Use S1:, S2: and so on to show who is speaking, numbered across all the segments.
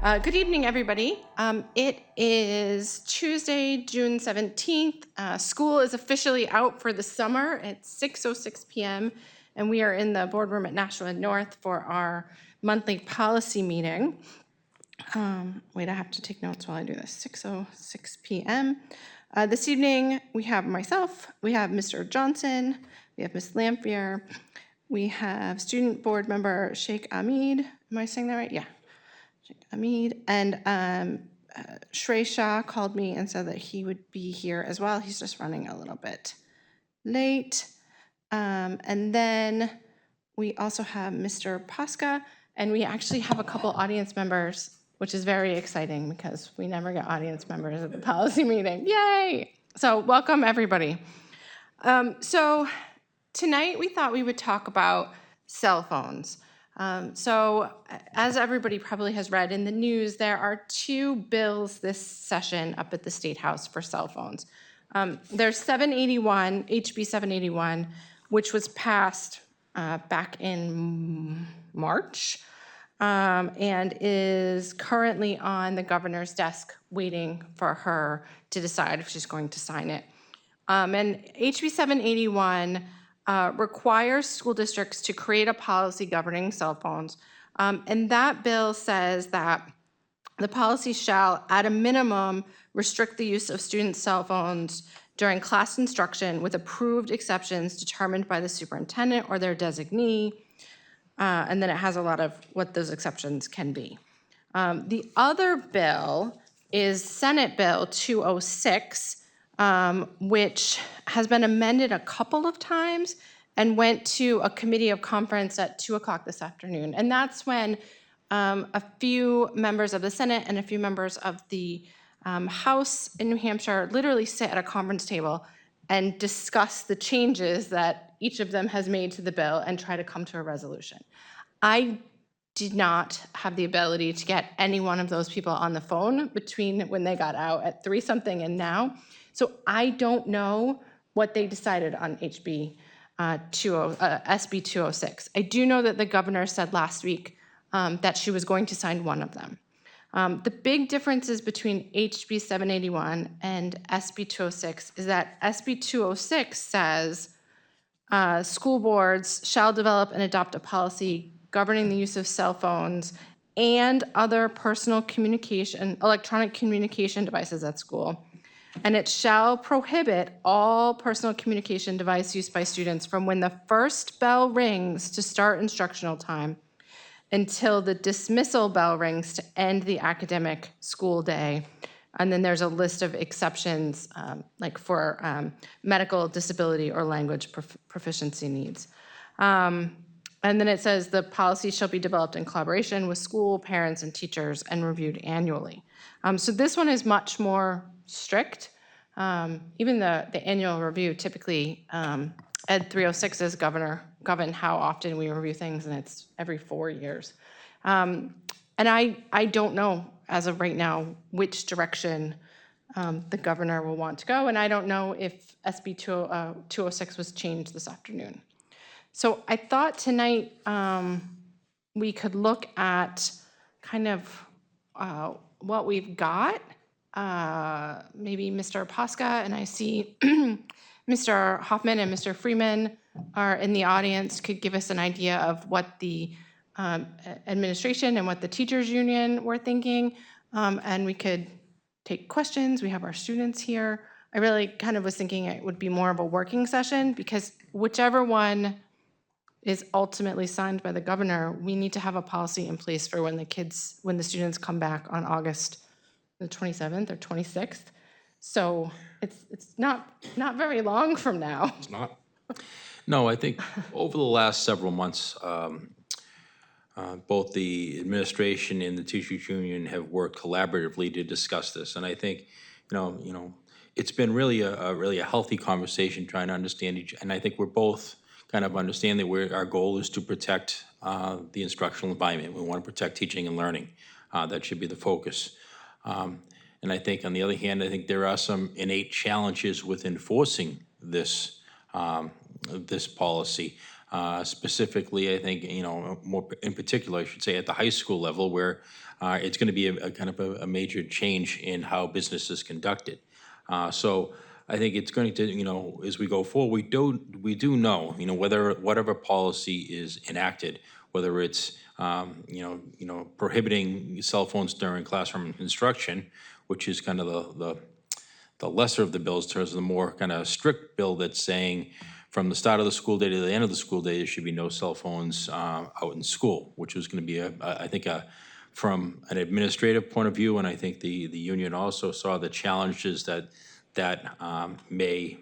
S1: Good evening, everybody. It is Tuesday, June 17th. School is officially out for the summer. It's 6:06 p.m., and we are in the boardroom at Nashua North for our monthly policy meeting. Wait, I have to take notes while I do this. 6:06 p.m. This evening, we have myself, we have Mr. Johnson, we have Ms. Lamphere, we have student board member Sheikh Ahmed. Am I saying that right? Yeah. Hamid, and Shrey Shah called me and said that he would be here as well. He's just running a little bit late. And then we also have Mr. Pasca, and we actually have a couple audience members, which is very exciting because we never get audience members at the policy meeting. Yay! So welcome, everybody. So tonight we thought we would talk about cell phones. So as everybody probably has read in the news, there are two bills this session up at the State House for cell phones. There's 781, HB 781, which was passed back in March and is currently on the governor's desk waiting for her to decide if she's going to sign it. And HB 781 requires school districts to create a policy governing cell phones. And that bill says that the policy shall, at a minimum, restrict the use of students' cell phones during class instruction with approved exceptions determined by the superintendent or their designee. And then it has a lot of what those exceptions can be. The other bill is Senate Bill 206, which has been amended a couple of times and went to a committee of conference at 2 o'clock this afternoon. And that's when a few members of the Senate and a few members of the House in New Hampshire literally sit at a conference table and discuss the changes that each of them has made to the bill and try to come to a resolution. I did not have the ability to get any one of those people on the phone between when they got out at 3-something and now. So I don't know what they decided on SB 206. I do know that the governor said last week that she was going to sign one of them. The big differences between HB 781 and SB 206 is that SB 206 says school boards shall develop and adopt a policy governing the use of cell phones and other personal communication, electronic communication devices at school. And it shall prohibit all personal communication device use by students from when the first bell rings to start instructional time until the dismissal bell rings to end the academic school day. And then there's a list of exceptions, like for medical disability or language proficiency needs. And then it says the policy shall be developed in collaboration with school, parents, and teachers and reviewed annually. So this one is much more strict. Even the annual review, typically Ed 306 govern how often we review things, and it's every 4 years. And I don't know as of right now which direction the governor will want to go, and I don't know if SB 206 was changed this afternoon. So I thought tonight we could look at kind of what we've got. Maybe Mr. Pasca, and I see Mr. Hoffman and Mr. Freeman are in the audience, could give us an idea of what the administration and what the teachers union were thinking, and we could take questions. We have our students here. I really kind of was thinking it would be more of a working session because whichever one is ultimately signed by the governor, we need to have a policy in place for when the students come back on August the 27th or 26th. So it's not very long from now.
S2: It's not. No, I think over the last several months, both the administration and the teachers union have worked collaboratively to discuss this, and I think, it's been really a healthy conversation trying to understand each. And I think we're both kind of understand that our goal is to protect the instructional environment. We want to protect teaching and learning. That should be the focus. And I think, on the other hand, I think there are some innate challenges with enforcing this this policy. Specifically, I think, more in particular, I should say, at the high school level, where it's going to be a kind of a major change in how business is conducted. So I think it's going to, as we go forward, we do know, whatever policy is enacted, whether it's, prohibiting cell phones during classroom instruction, which is kind of the lesser of the bills, in terms of the more kind of strict bill that's saying from the start of the school day to the end of the school day, there should be no cell phones out in school, which was going to be, I think, from an administrative point of view, and I think the union also saw the challenges that may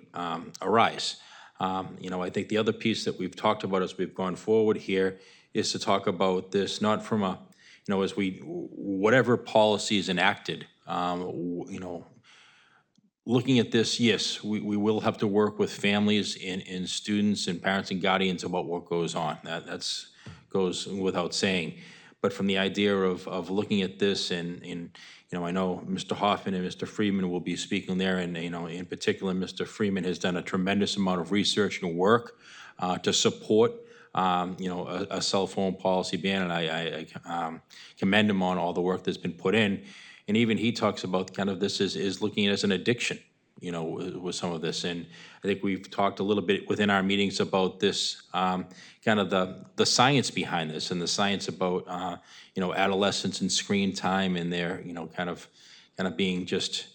S2: arise. I think the other piece that we've talked about as we've gone forward here is to talk about this not from a, as whatever policy is enacted, looking at this, yes, we will have to work with families and students and parents and guardians about what goes on. That's goes without saying. But from the idea of looking at this and I know Mr. Hoffman and Mr. Freeman will be speaking there, and, in particular, Mr. Freeman has done a tremendous amount of research and work to support, a cell phone policy ban, and I commend him on all the work that's been put in. And even he talks about kind of this is looking at it as an addiction, with some of this. And I think we've talked a little bit within our meetings about this, kind of the science behind this, and the science about, adolescents and screen time, and their, kind of being just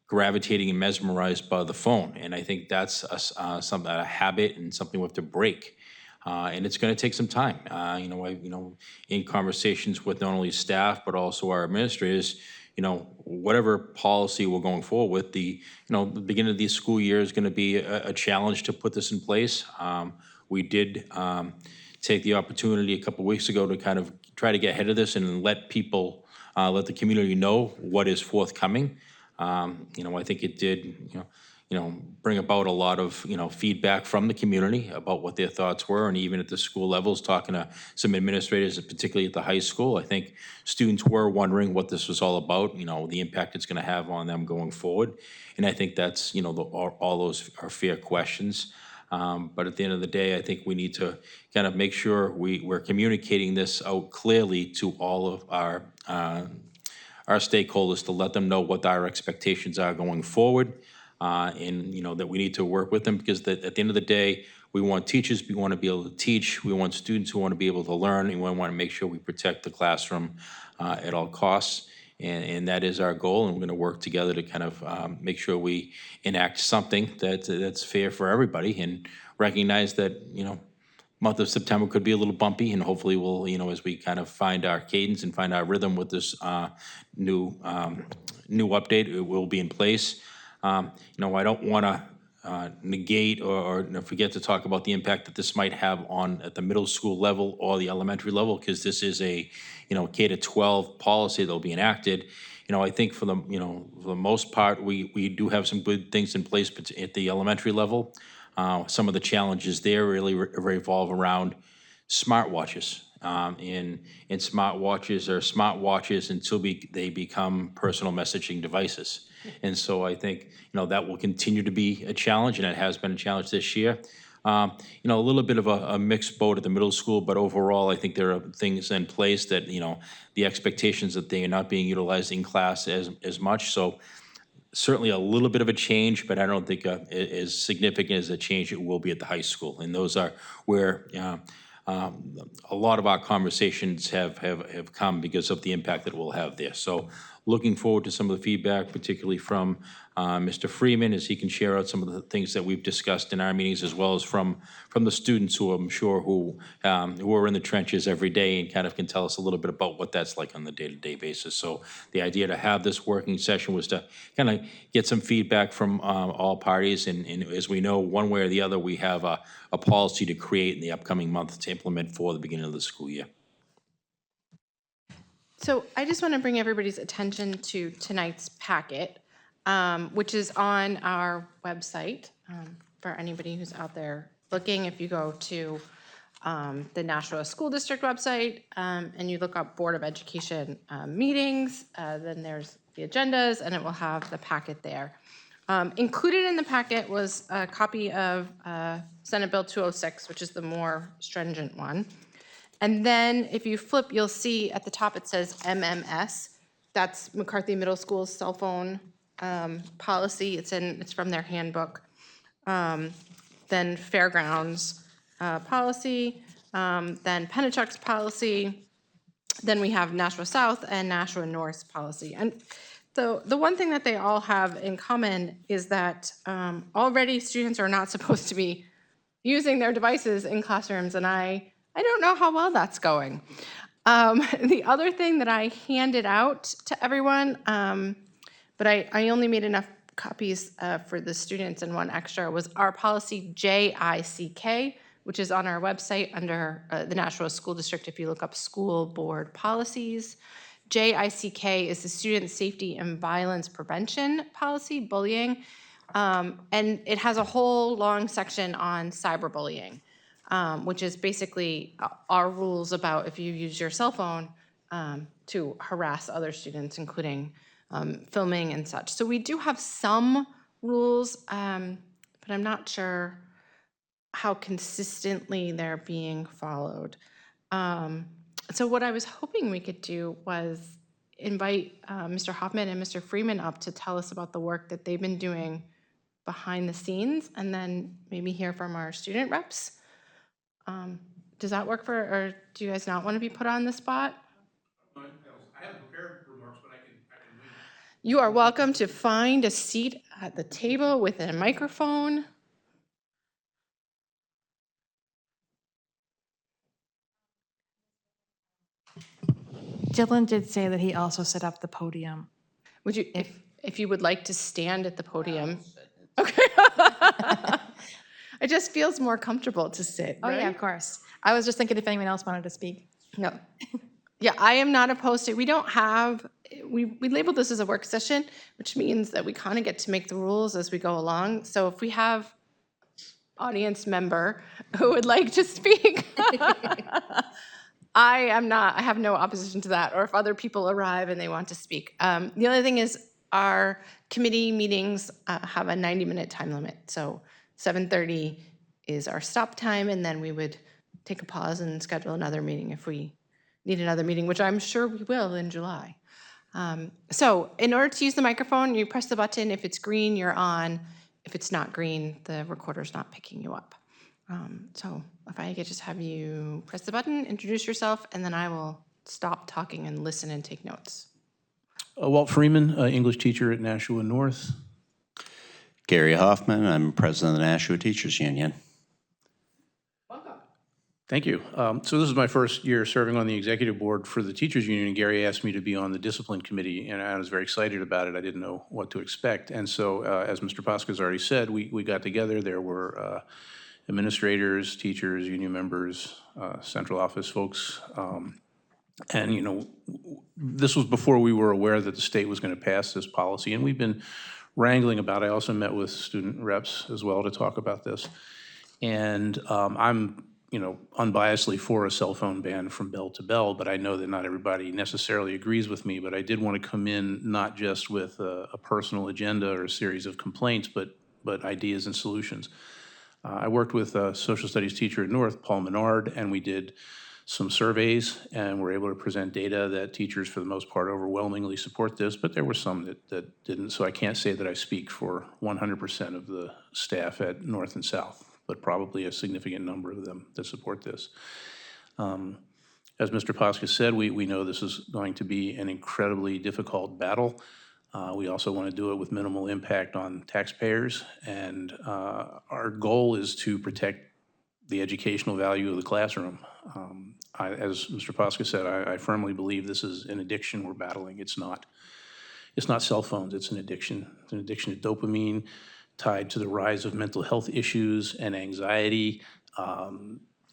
S2: gravitating and mesmerized by the phone. And I think that's a habit and something we have to break. And it's going to take some time. In conversations with not only staff but also our administrators, whatever policy we're going forward with, the beginning of the school year is going to be a challenge to put this in place. We did take the opportunity a couple weeks ago to kind of try to get ahead of this and let people, let the community know what is forthcoming. I think it did, bring about a lot of, feedback from the community about what their thoughts were, and even at the school levels, talking to some administrators, particularly at the high school. I think students were wondering what this was all about, the impact it's going to have on them going forward. And I think that's, all those are fair questions. But at the end of the day, I think we need to kind of make sure we're communicating this out clearly to all of our stakeholders, to let them know what our expectations are going forward. And, that we need to work with them, because at the end of the day, we want teachers, we want to be able to teach, we want students who want to be able to learn, and we want to make sure we protect the classroom at all costs. And that is our goal, and we're going to work together to kind of make sure we enact something that's fair for everybody, and recognize that, month of September could be a little bumpy, and hopefully we'll, as we kind of find our cadence and find our rhythm with this new update, it will be in place. I don't want to negate or forget to talk about the impact that this might have on at the middle school level or the elementary level, because this is a, K-12 policy that will be enacted. I think for the most part, we do have some good things in place at the elementary level. Some of the challenges there really revolve around smartwatches. And smartwatches are smartwatches until they become personal messaging devices. And so I think, that will continue to be a challenge, and it has been a challenge this year. A little bit of a mixed boat at the middle school, but overall, I think there are things in place that, the expectations that they are not being utilized in class as much. So certainly a little bit of a change, but I don't think as significant as a change it will be at the high school. And those are where a lot of our conversations have come because of the impact that it will have there. So looking forward to some of the feedback, particularly from Mr. Freeman, as he can share out some of the things that we've discussed in our meetings, as well as from the students who I'm sure who are in the trenches every day and kind of can tell us a little bit about what that's like on the day-to-day basis. So the idea to have this working session was to kind of get some feedback from all parties. And as we know, one way or the other, we have a policy to create in the upcoming month to implement for the beginning of the school year.
S1: So I just want to bring everybody's attention to tonight's packet, which is on our website. For anybody who's out there looking, if you go to the Nashua School District website and you look up Board of Education meetings, then there's the agendas, and it will have the packet there. Included in the packet was a copy of Senate Bill 206, which is the more stringent one. And then if you flip, you'll see at the top it says MMS. That's McCarthy Middle School's cell phone policy. It's from their handbook. Then Fairgrounds policy, then Pennachuck's policy. Then we have Nashua South and Nashua North's policy. And the one thing that they all have in common is that already students are not supposed to be using their devices in classrooms, and I don't know how well that's going. The other thing that I handed out to everyone, but I only made enough copies for the students and one extra, was our policy JICK, which is on our website under the Nashua School District if you look up school board policies. JICK is the Student Safety and Violence Prevention Policy, bullying, and it has a whole long section on cyberbullying, which is basically our rules about if you use your cell phone to harass other students, including filming and such. So we do have some rules, but I'm not sure how consistently they're being followed. So what I was hoping we could do was invite Mr. Hoffman and Mr. Freeman up to tell us about the work that they've been doing behind the scenes, and then maybe hear from our student reps. Does that work or do you guys not want to be put on the spot?
S3: I haven't prepared remarks, but I can wing it.
S1: You are welcome to find a seat at the table with a microphone.
S4: Dylan did say that he also set up the podium.
S1: Would you, if you would like to stand at the podium? Okay. It just feels more comfortable to sit,
S4: Oh,
S1: right?
S4: yeah, of course. I was just thinking if anyone else wanted to speak.
S1: No. Yeah, I am not opposed to, we don't have, we labeled this as a work session, which means that we kind of get to make the rules as we go along. So if we have audience member who would like to speak, I have no opposition to that, or if other people arrive and they want to speak. The other thing is our committee meetings have a 90-minute time limit. So 7:30 is our stop time, and then we would take a pause and schedule another meeting if we need another meeting, which I'm sure we will in July. So in order to use the microphone, you press the button. If it's green, you're on. If it's not green, the recorder's not picking you up. So if I could just have you press the button, introduce yourself, and then I will stop talking and listen and take notes.
S3: Walt Freeman, English teacher at Nashua North.
S5: Gary Hoffman, I'm president of the Nashua Teachers Union.
S1: Welcome.
S3: Thank you. So this is my first year serving on the executive board for the Teachers Union. Gary asked me to be on the discipline committee, and I was very excited about it. I didn't know what to expect. And so, as Mr. Posca's already said, we got together. There were administrators, teachers, union members, central office folks. And, you know, this was before we were aware that the state was going to pass this policy. And we've been wrangling about it. I also met with student reps as well to talk about this. And I'm, you know, unbiasedly for a cell phone ban from bell to bell, but I know that not everybody necessarily agrees with me. But I did want to come in not just with a personal agenda or a series of complaints, but ideas and solutions. I worked with a social studies teacher at North, Paul Menard, and we did some surveys and were able to present data that teachers, for the most part, overwhelmingly support this, but there were some that didn't. So I can't say that I speak for 100% of the staff at North and South, but probably a significant number of them that support this. As Mr. Posca said, we know this is going to be an incredibly difficult battle. We also want to do it with minimal impact on taxpayers, and our goal is to protect the educational value of the classroom. As Mr. Posca said, I firmly believe this is an addiction we're battling. It's not cell phones, it's an addiction. It's an addiction to dopamine tied to the rise of mental health issues and anxiety.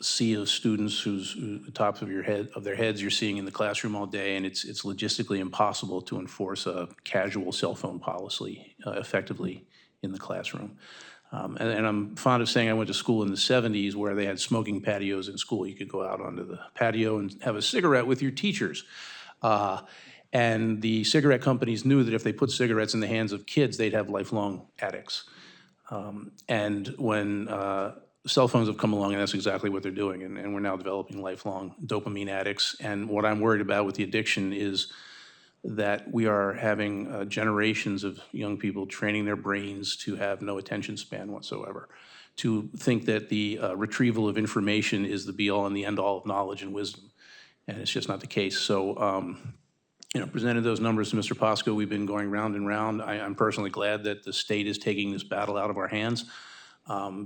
S3: Sea of students whose the tops of their heads you're seeing in the classroom all day, and it's logistically impossible to enforce a casual cell phone policy effectively in the classroom. And I'm fond of saying I went to school in the 70s where they had smoking patios in school. You could go out onto the patio and have a cigarette with your teachers. And the cigarette companies knew that if they put cigarettes in the hands of kids, they'd have lifelong addicts. And when cell phones have come along, and that's exactly what they're doing, and we're now developing lifelong dopamine addicts. And what I'm worried about with the addiction is that we are having generations of young people training their brains to have no attention span whatsoever, to think that the retrieval of information is the be-all and the end-all of knowledge and wisdom, and it's just not the case. So, presented those numbers to Mr. Pasco. We've been going round and round. I'm personally glad that the state is taking this battle out of our hands,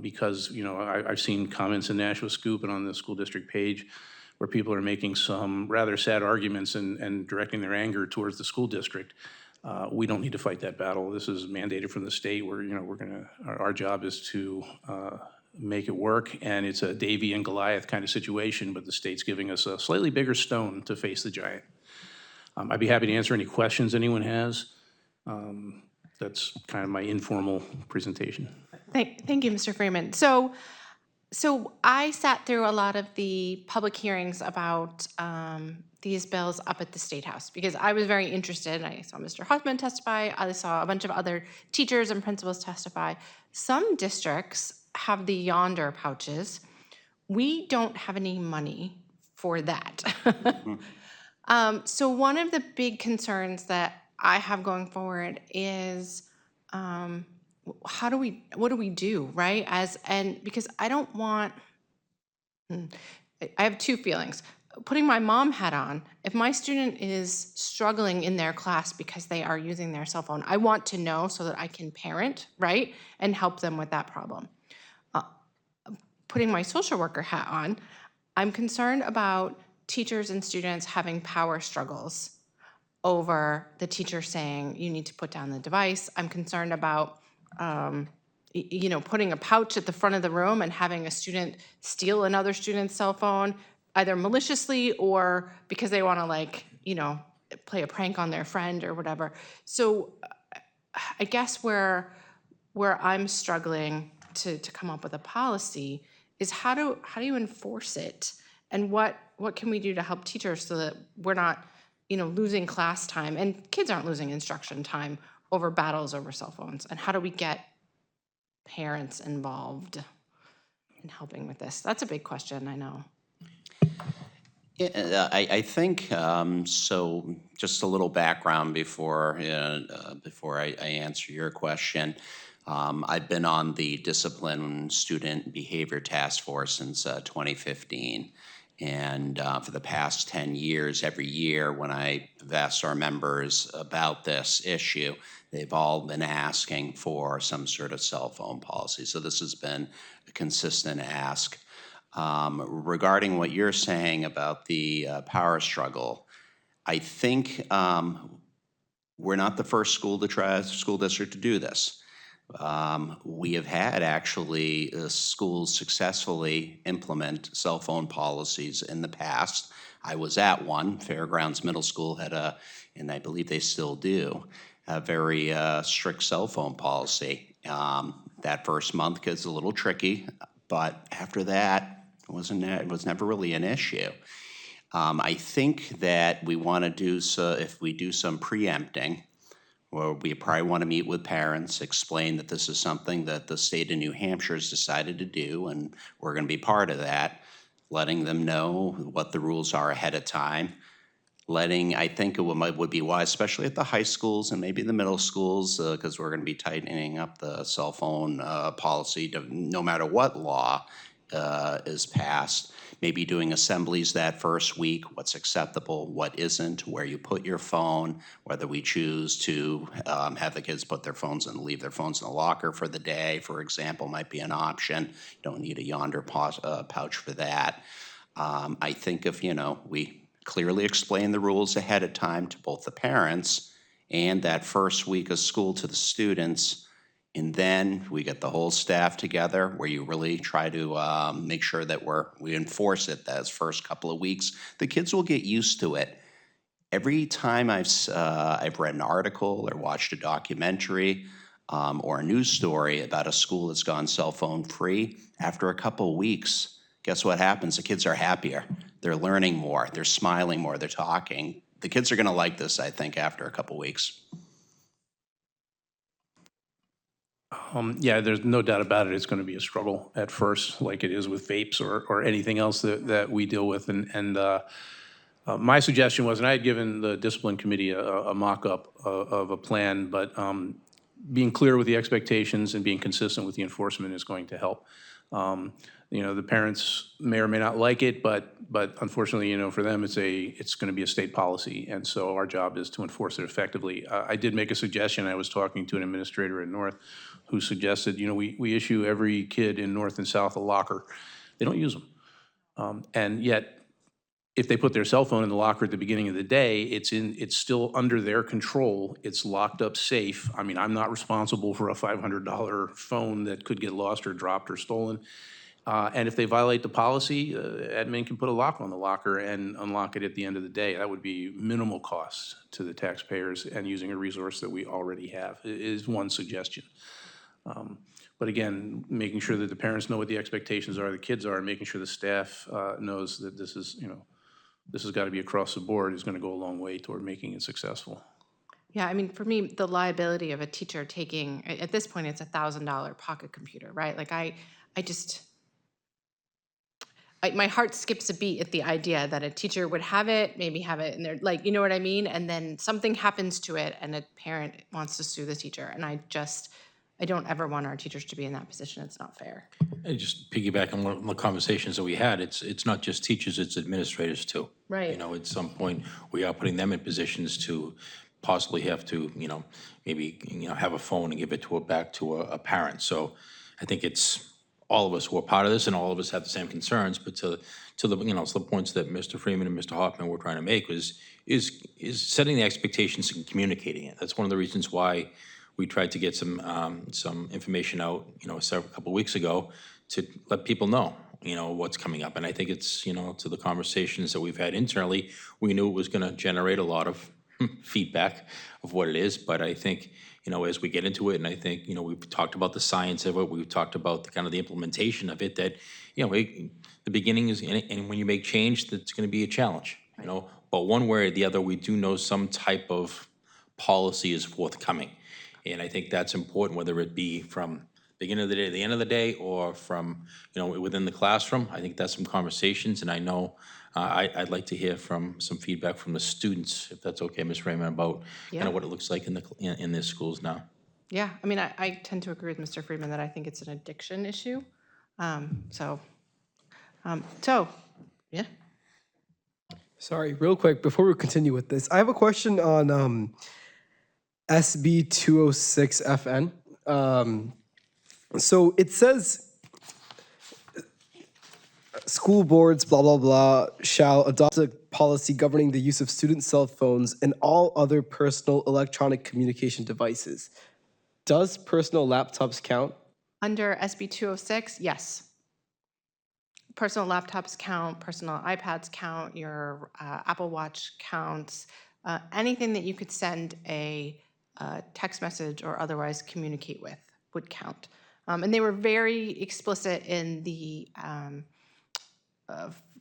S3: because, I've seen comments in Nashua Scoop and on the school district page where people are making some rather sad arguments and directing their anger towards the school district. We don't need to fight that battle. This is mandated from the state. Our job is to make it work, and it's a Davy and Goliath kind of situation, but the state's giving us a slightly bigger stone to face the giant. I'd be happy to answer any questions anyone has. That's kind of my informal presentation.
S1: Thank you, Mr. Freeman. So I sat through a lot of the public hearings about these bills up at the State House because I was very interested. I saw Mr. Huffman testify. I saw a bunch of other teachers and principals testify. Some districts have the yonder pouches. We don't have any money for that. So one of the big concerns that I have going forward is what do we do, right? Because I don't want, I have two feelings. Putting my mom hat on, if my student is struggling in their class because they are using their cell phone, I want to know so that I can parent, right? And help them with that problem. Putting my social worker hat on, I'm concerned about teachers and students having power struggles over the teacher saying, you need to put down the device. I'm concerned about putting a pouch at the front of the room and having a student steal another student's cell phone, either maliciously or because they want to play a prank on their friend or whatever. So I guess where I'm struggling to come up with a policy is how do you enforce it, and what can we do to help teachers so that we're not losing class time, and kids aren't losing instruction time over battles over cell phones, and how do we get parents involved in helping with this? That's a big question, I know.
S5: Yeah, I think, so just a little background before I answer your question. I've been on the Discipline Student Behavior Task Force since 2015. And for the past 10 years, every year when I've asked our members about this issue, they've all been asking for some sort of cell phone policy. So this has been a consistent ask. Regarding what you're saying about the power struggle, I think we're not the first school district to do this. We have had actually schools successfully implement cell phone policies in the past. I was at one. Fairgrounds Middle School had and I believe they still do, a very strict cell phone policy. That first month gets a little tricky, but after that, it was never really an issue. I think that we want to do so if we do some preempting. Well, we probably want to meet with parents, explain that this is something that the state of New Hampshire has decided to do, and we're going to be part of that, letting them know what the rules are ahead of time. I think it would be wise, especially at the high schools and maybe the middle schools, because we're going to be tightening up the cell phone policy no matter what law is passed. Maybe doing assemblies that first week, what's acceptable, what isn't, where you put your phone, whether we choose to have the kids put their phones and leave their phones in the locker for the day, for example, might be an option. You don't need a yonder pouch for that. I think if, we clearly explain the rules ahead of time to both the parents and that first week of school to the students, and then we get the whole staff together where you really try to make sure that we enforce it those first couple of weeks. The kids will get used to it. Every time I've read an article or watched a documentary or a news story about a school that's gone cell phone free, after a couple of weeks, guess what happens? The kids are happier. They're learning more. They're smiling more. They're talking. The kids are going to like this, I think, after a couple of weeks.
S3: Yeah, there's no doubt about it. It's going to be a struggle at first, like it is with vapes or anything else that we deal with. My suggestion was, and I had given the discipline committee a mock-up of a plan, but being clear with the expectations and being consistent with the enforcement is going to help. The parents may or may not like it, but unfortunately, for them, it's going to be a state policy, and so our job is to enforce it effectively. I did make a suggestion. I was talking to an administrator in North who suggested, we issue every kid in North and South a locker. They don't use them, and yet, if they put their cell phone in the locker at the beginning of the day, it's still under their control. It's locked up safe. I mean, I'm not responsible for a $500 phone that could get lost or dropped or stolen. And if they violate the policy, admin can put a lock on the locker and unlock it at the end of the day. That would be minimal cost to the taxpayers and using a resource that we already have, is one suggestion. But again, making sure that the parents know what the expectations are, the kids are, and making sure the staff knows that this has got to be across the board is going to go a long way toward making it successful.
S1: Yeah, I mean, for me, the liability of a teacher taking, at this point, it's $1,000 pocket computer, right? Like my heart skips a beat at the idea that a teacher would have it, maybe have it, and they're like, you know what I mean? And then something happens to it and a parent wants to sue the teacher. And I don't ever want our teachers to be in that position. It's not fair.
S2: And just piggyback on one of the conversations that we had, it's not just teachers, it's administrators too.
S1: Right.
S2: At some point, we are putting them in positions to possibly have to, maybe, have a phone and give it back to a parent. So I think it's all of us who are part of this, and all of us have the same concerns, but to the, to the points that Mr. Freeman and Mr. Hoffman were trying to make is setting the expectations and communicating it. That's one of the reasons why we tried to get some information out, a couple weeks ago to let people know, what's coming up. And I think it's, to the conversations that we've had internally, we knew it was going to generate a lot of feedback of what it is. But I think, as we get into it, and I think, we've talked about the science of it, we've talked about the kind of the implementation of it, that, the beginning is, and when you make change, that's going to be a challenge, But one way or the other, we do know some type of policy is forthcoming. And I think that's important, whether it be from beginning of the day to the end of the day, or from, within the classroom. I think that's some conversations, and I know I'd like to hear from some feedback from the students, if that's okay, Ms. Raymond, about kind of what it looks like in their schools now.
S1: Yeah, I mean, I tend to agree with Mr. Freeman that I think it's an addiction issue. So, yeah.
S6: Sorry, real quick, before we continue with this, I have a question on SB 206 FN. So it says school boards, blah, blah, blah, shall adopt a policy governing the use of student cell phones and all other personal electronic communication devices. Does personal laptops count?
S1: Under SB 206, yes. Personal laptops count, personal iPads count, your Apple Watch counts, anything that you could send a text message or otherwise communicate with would count. And they were very explicit in the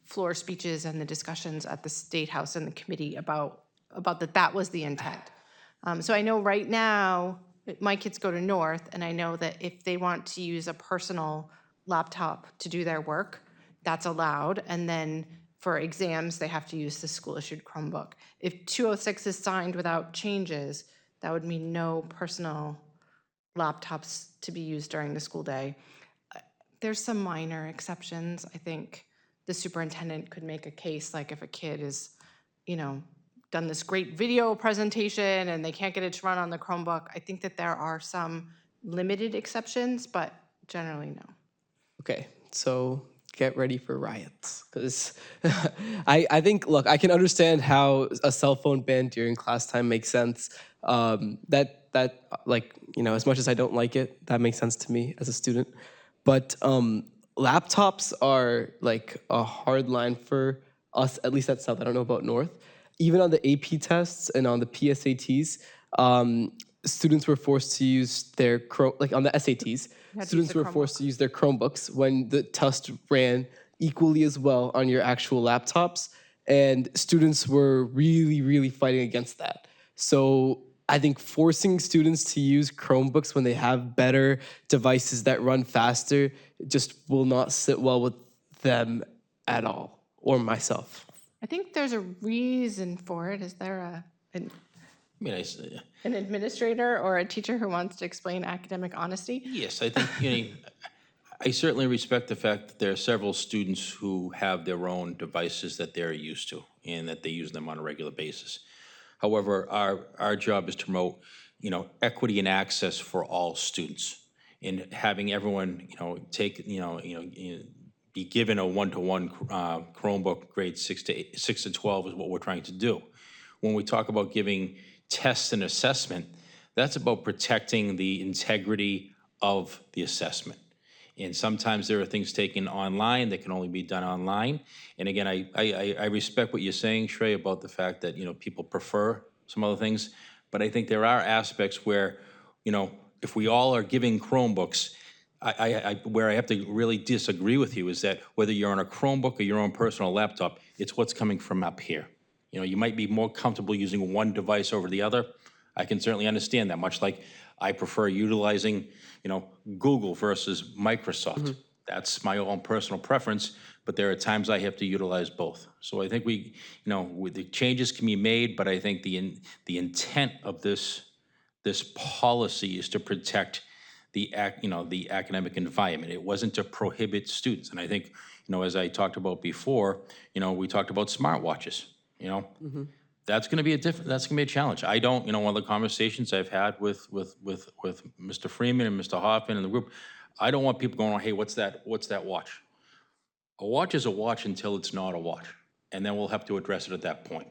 S1: floor speeches and the discussions at the State House and the committee about that was the intent. So I know right now, my kids go to North, and I know that if they want to use a personal laptop to do their work, that's allowed. And then for exams, they have to use the school-issued Chromebook. If 206 is signed without changes, that would mean no personal laptops to be used during the school day. There's some minor exceptions. I think the superintendent could make a case, like if a kid is, done this great video presentation and they can't get it to run on the Chromebook. I think that there are some limited exceptions, but generally no.
S6: Okay, so get ready for riots, because I think, look, I can understand how a cell phone ban during class time makes sense. That like, as much as I don't like it, that makes sense to me as a student. But laptops are like a hard line for us, at least at South. I don't know about North. Even on the AP tests and on the PSATs, students were forced to use their on the SATs, students were forced to use their Chromebooks when the test ran equally as well on your actual laptops, and students were really, really fighting against that. So I think forcing students to use Chromebooks when they have better devices that run faster just will not sit well with them at all, or myself.
S1: I think there's a reason for it. Is there an
S2: I mean,
S1: an administrator or a teacher who wants to explain academic honesty?
S2: yes, I think, I certainly respect the fact that there are several students who have their own devices that they're used to and that they use them on a regular basis. However, our job is to promote, equity and access for all students, and having everyone, take, be given a one-to-one Chromebook grade 6 to 12 is what we're trying to do. When we talk about giving tests and assessment, that's about protecting the integrity of the assessment. And sometimes there are things taken online that can only be done online. And again, I respect what you're saying, Shrey, about the fact that, people prefer some other things. But I think there are aspects where, if we all are giving Chromebooks, where I have to really disagree with you is that whether you're on a Chromebook or your own personal laptop, it's what's coming from up here. You might be more comfortable using one device over the other. I can certainly understand that, much like I prefer utilizing, Google versus Microsoft. That's my own personal preference, but there are times I have to utilize both. So I think the changes can be made, but I think the intent of this policy is to protect the academic environment. It wasn't to prohibit students. And I think, as I talked about before, we talked about smartwatches, That's going to be a challenge. I don't, one of the conversations I've had with Mr. Freeman and Mr. Hoffman and the group, I don't want people going, hey, what's that watch? A watch is a watch until it's not a watch. And then we'll have to address it at that point.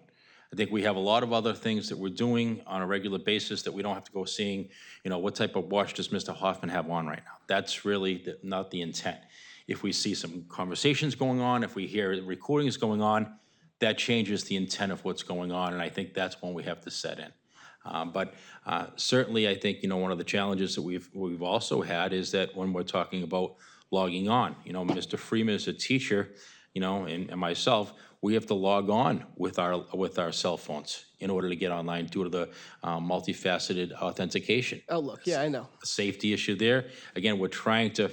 S2: I think we have a lot of other things that we're doing on a regular basis that we don't have to go seeing, what type of watch does Mr. Hoffman have on right now? That's really not the intent. If we see some conversations going on, if we hear recordings going on, that changes the intent of what's going on, and I think that's when we have to set in. But certainly, I think, one of the challenges that we've also had is that when we're talking about logging on, Mr. Freeman is a teacher, and myself, we have to log on with our cell phones in order to get online due to the multifaceted authentication.
S6: Oh, look, yeah, I know.
S2: A safety issue there. Again, we're trying to,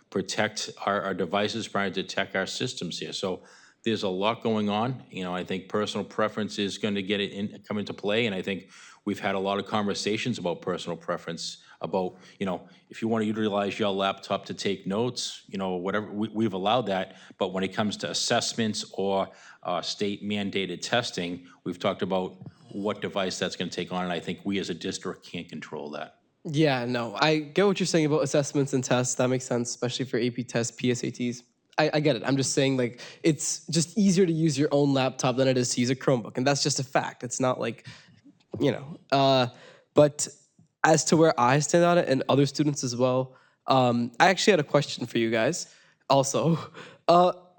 S2: protect our devices, trying to protect our systems here. So there's a lot going on. I think personal preference is going to come into play, and I think we've had a lot of conversations about personal preference, about, if you want to utilize your laptop to take notes, whatever, we've allowed that, but when it comes to assessments or state mandated testing, we've talked about what device that's going to take on, and I think we as a district can't control that.
S6: Yeah, no, I get what you're saying about assessments and tests. That makes sense, especially for AP tests, PSATs. I get it. I'm just saying, like, it's just easier to use your own laptop than it is to use a Chromebook. And that's just a fact. It's not like, but as to where I stand on it and other students as well, I actually had a question for you guys also.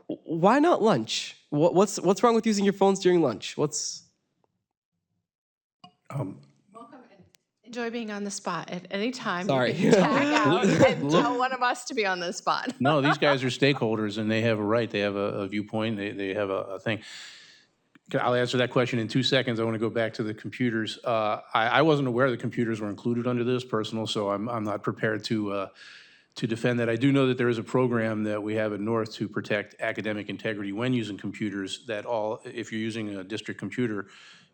S6: Why not lunch? What's wrong with using your phones during lunch?
S1: Enjoy being on the spot at any time.
S6: Sorry.
S1: You can tag out and tell one of us to be on the spot.
S3: No, these guys are stakeholders, and they have a right. They have a viewpoint. They have a thing. I'll answer that question in 2 seconds. I want to go back to the computers. I wasn't aware the computers were included under this personal, so I'm not prepared to defend that. I do know that there is a program that we have at North to protect academic integrity when using computers. If you're using a district computer,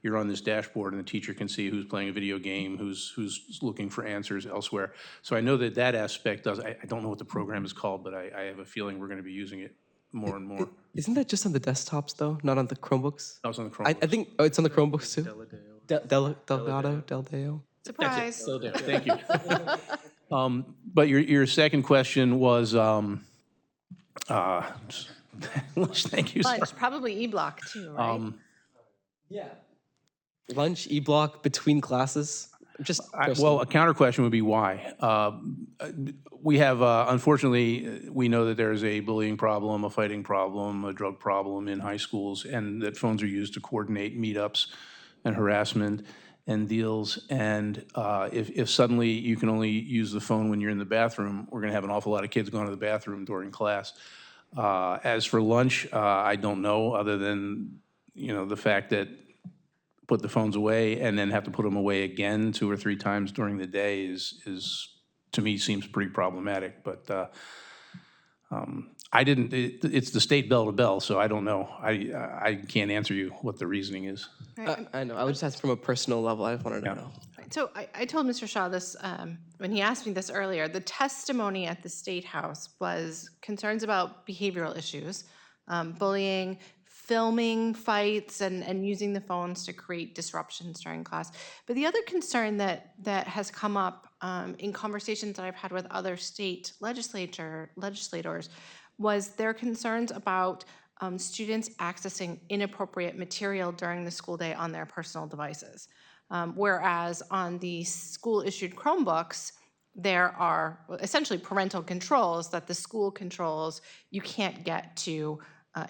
S3: you're on this dashboard, and the teacher can see who's playing a video game, who's looking for answers elsewhere. So I know that aspect does. I don't know what the program is called, but I have a feeling we're going to be using it more and more.
S6: Isn't that just on the desktops, though? Not on the Chromebooks?
S3: That was on the Chromebook.
S6: I think it's on the Chromebooks, too. Deldeo?
S1: Surprise.
S3: Thank you. But your second question was, thank you.
S1: Lunch, probably E-block too, right?
S6: Yeah. Lunch, E-block, between classes?
S3: Well, a counter question would be why. We have, unfortunately, we know that there's a bullying problem, a fighting problem, a drug problem in high schools, and that phones are used to coordinate meetups and harassment and deals. And if suddenly you can only use the phone when you're in the bathroom, we're going to have an awful lot of kids going to the bathroom during class. As for lunch, I don't know, other than, the fact that put the phones away and then have to put them away again 2 or 3 times during the day is to me, seems pretty problematic. But I didn't, it's the state bell to bell, so I don't know. I can't answer you what the reasoning is.
S6: I know. I was just asking from a personal level. I just wanted to know.
S1: So I told Mr. Shaw this when he asked me this earlier. The testimony at the State House was concerns about behavioral issues, bullying, filming fights, and using the phones to create disruptions during class. But the other concern that has come up in conversations that I've had with other state legislators was their concerns about students accessing inappropriate material during the school day on their personal devices. Whereas on the school-issued Chromebooks, there are essentially parental controls that the school controls. You can't get to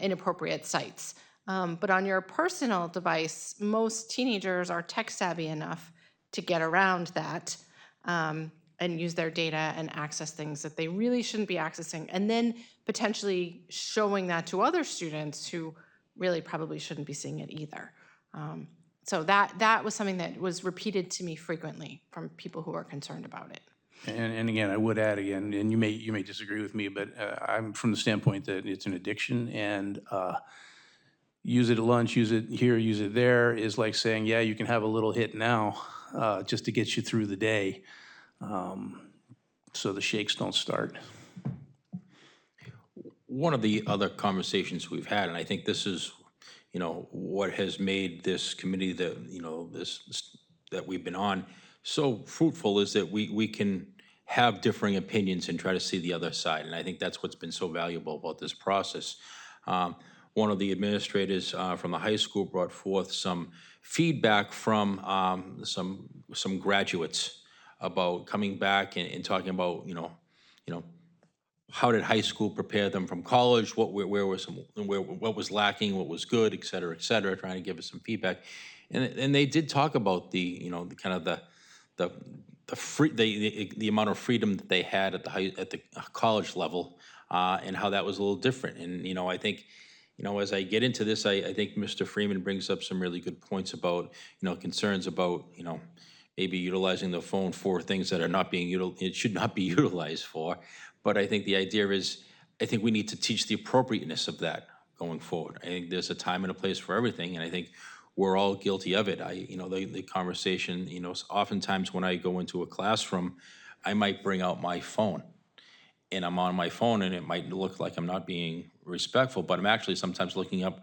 S1: inappropriate sites. But on your personal device, most teenagers are tech-savvy enough to get around that and use their data and access things that they really shouldn't be accessing, and then potentially showing that to other students who really probably shouldn't be seeing it either. So that was something that was repeated to me frequently from people who are concerned about it.
S3: And again, I would add again, and you may disagree with me, but I'm from the standpoint that it's an addiction, and use it at lunch, use it here, use it there is like saying, yeah, you can have a little hit now just to get you through the day, so the shakes don't start.
S2: One of the other conversations we've had, and I think this is, what has made this committee that, that we've been on so fruitful, is that we can have differing opinions and try to see the other side. And I think that's what's been so valuable about this process. One of the administrators from the high school brought forth some feedback from some graduates about coming back and talking about, how did high school prepare them from college? What was lacking? What was good? Et cetera, trying to give us some feedback. And they did talk about the amount of freedom that they had at the college level, and how that was a little different. And I think, as I get into this, I think Mr. Freeman brings up some really good points about concerns about maybe utilizing the phone for things that are not being it should not be utilized for. But I think the idea is, I think we need to teach the appropriateness of that going forward. I think there's a time and a place for everything, and I think we're all guilty of it. The conversation, oftentimes when I go into a classroom, I might bring out my phone, and I'm on my phone, and it might look like I'm not being respectful, but I'm actually sometimes looking up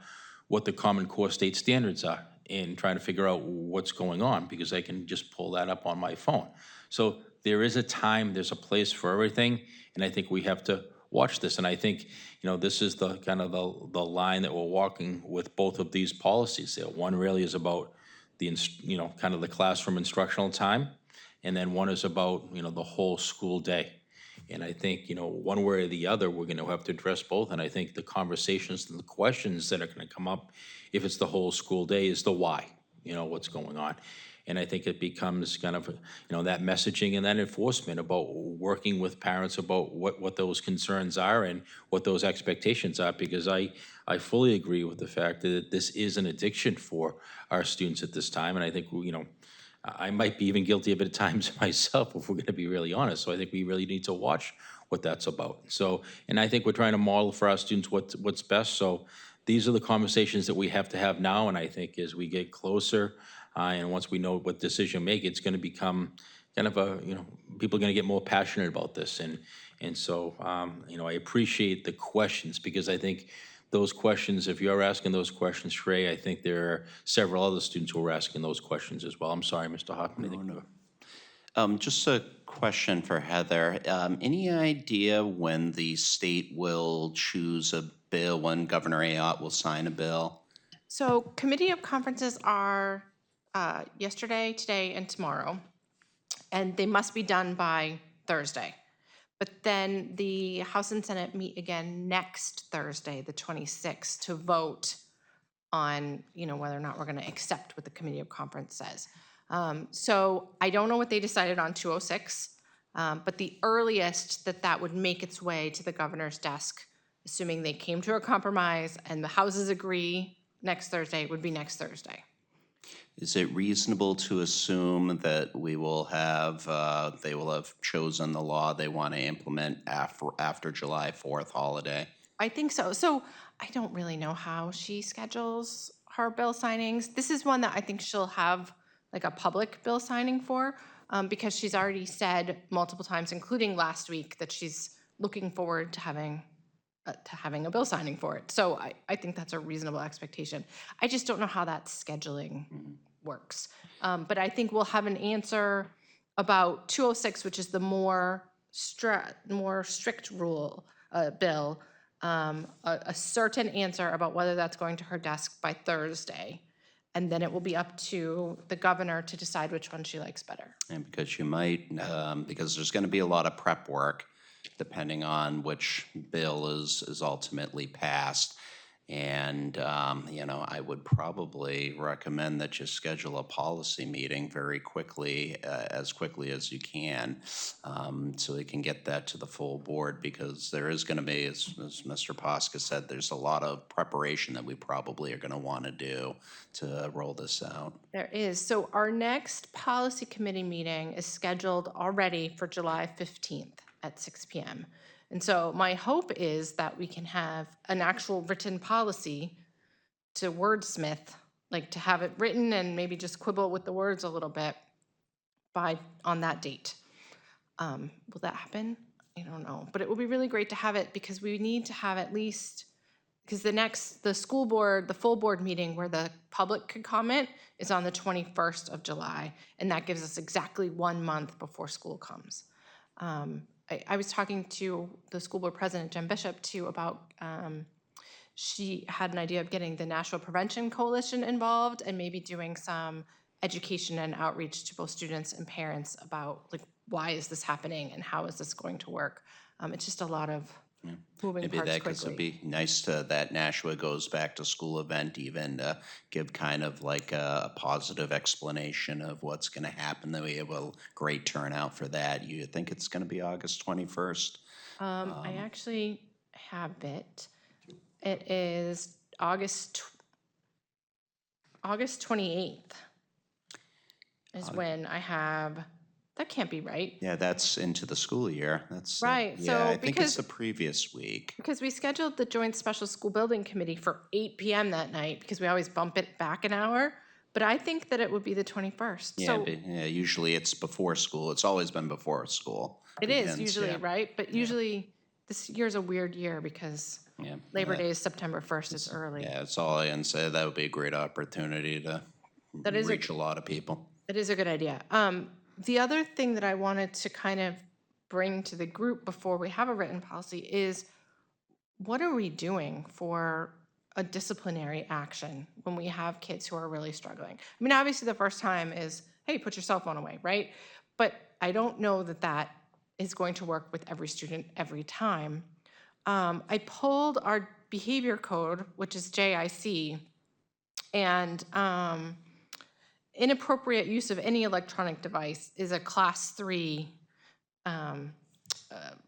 S2: what the Common Core state standards are and trying to figure out what's going on, because I can just pull that up on my phone. So there is a time, there's a place for everything, and I think we have to watch this. And I think, this is the kind of the line that we're walking with both of these policies there. One really is about the, kind of the classroom instructional time, and then one is about, the whole school day. And I think, one way or the other, we're going to have to address both. And I think the conversations and the questions that are going to come up, if it's the whole school day, is the why, what's going on. And I think it becomes kind of, that messaging and that enforcement about working with parents about what those concerns are and what those expectations are, because I fully agree with the fact that this is an addiction for our students at this time. And I think, I might be even guilty of it at times myself, if we're going to be really honest. So I think we really need to watch what that's about. So, and I think we're trying to model for our students what's best. So these are the conversations that we have to have now. And I think as we get closer, and once we know what decision to make, it's going to become kind of a, people are going to get more passionate about this. And so, I appreciate the questions, because I think those questions, if you're asking those questions, Trey, I think there are several other students who are asking those questions as well. I'm sorry, Mr. Hoffman.
S5: Just a question for Heather. Any idea when the state will choose a bill, when Governor Ayotte will sign a bill?
S1: So committee of conferences are yesterday, today, and tomorrow, and they must be done by Thursday. But then the House and Senate meet again next Thursday, the 26th, to vote on, whether or not we're going to accept what the committee of conference says. So I don't know what they decided on 206, but the earliest that would make its way to the governor's desk, assuming they came to a compromise and the houses agree next Thursday, would be next Thursday.
S5: Is it reasonable to assume that we will have, they will have chosen the law they want to implement after July 4th holiday?
S1: I think so. So I don't really know how she schedules her bill signings. This is one that I think she'll have like a public bill signing for, because she's already said multiple times, including last week, that she's looking forward to having a bill signing for it. So I think that's a reasonable expectation. I just don't know how that scheduling works. But I think we'll have an answer about 206, which is the more strict rule bill, a certain answer about whether that's going to her desk by Thursday. And then it will be up to the governor to decide which one she likes better.
S5: And because you might, because there's going to be a lot of prep work depending on which bill is ultimately passed. And, you know, I would probably recommend that you schedule a policy meeting very quickly as you can, so we can get that to the full board, because there is going to be, as Mr. Posca said, there's a lot of preparation that we probably are going to want to do to roll this out.
S1: There is. So our next policy committee meeting is scheduled already for July 15th at 6 p.m. And so my hope is that we can have an actual written policy to wordsmith, like to have it written and maybe just quibble with the words a little bit on that date. Will that happen? I don't know. But it will be really great to have it, because we need to have at least, because the school board, the full board meeting where the public could comment is on the 21st of July. And that gives us exactly 1 month before school comes. I was talking to the school board president, Jen Bishop, too, about she had an idea of getting the Nashua Prevention Coalition involved and maybe doing some education and outreach to both students and parents about, like, why is this happening and how is this going to work? It's just a lot of moving
S5: Maybe
S1: parts
S5: that
S1: quickly.
S5: would be nice to, that Nashua goes back to school event, even give kind of like a positive explanation of what's going to happen. That we have a great turnout for that. You think it's going to be August 21st?
S1: I actually have it. It is August 28th is when I have, that can't be right.
S5: Yeah, that's into the school year. That's
S1: Right,
S5: Yeah,
S1: so
S5: I think
S1: because-
S5: it's the previous week.
S1: Because we scheduled the Joint Special School Building Committee for 8 p.m. that night, because we always bump it back an hour. But I think that it would be the 21st.
S5: Yeah,
S1: So
S5: yeah, usually it's before school. It's always been before school.
S1: it is
S5: begins,
S1: usually,
S5: yeah.
S1: right? But usually this year's a weird year because
S5: Yeah.
S1: Labor Day is September 1st. It's early.
S5: Yeah, that's all I can say. That would be a great opportunity to
S1: That is a-
S5: reach a lot of people.
S1: It is a good idea. The other thing that I wanted to kind of bring to the group before we have a written policy is, what are we doing for a disciplinary action when we have kids who are really struggling? I mean, obviously the first time is, hey, put your cell phone away, right? But I don't know that that is going to work with every student every time. I pulled our behavior code, which is JIC, and inappropriate use of any electronic device is a class 3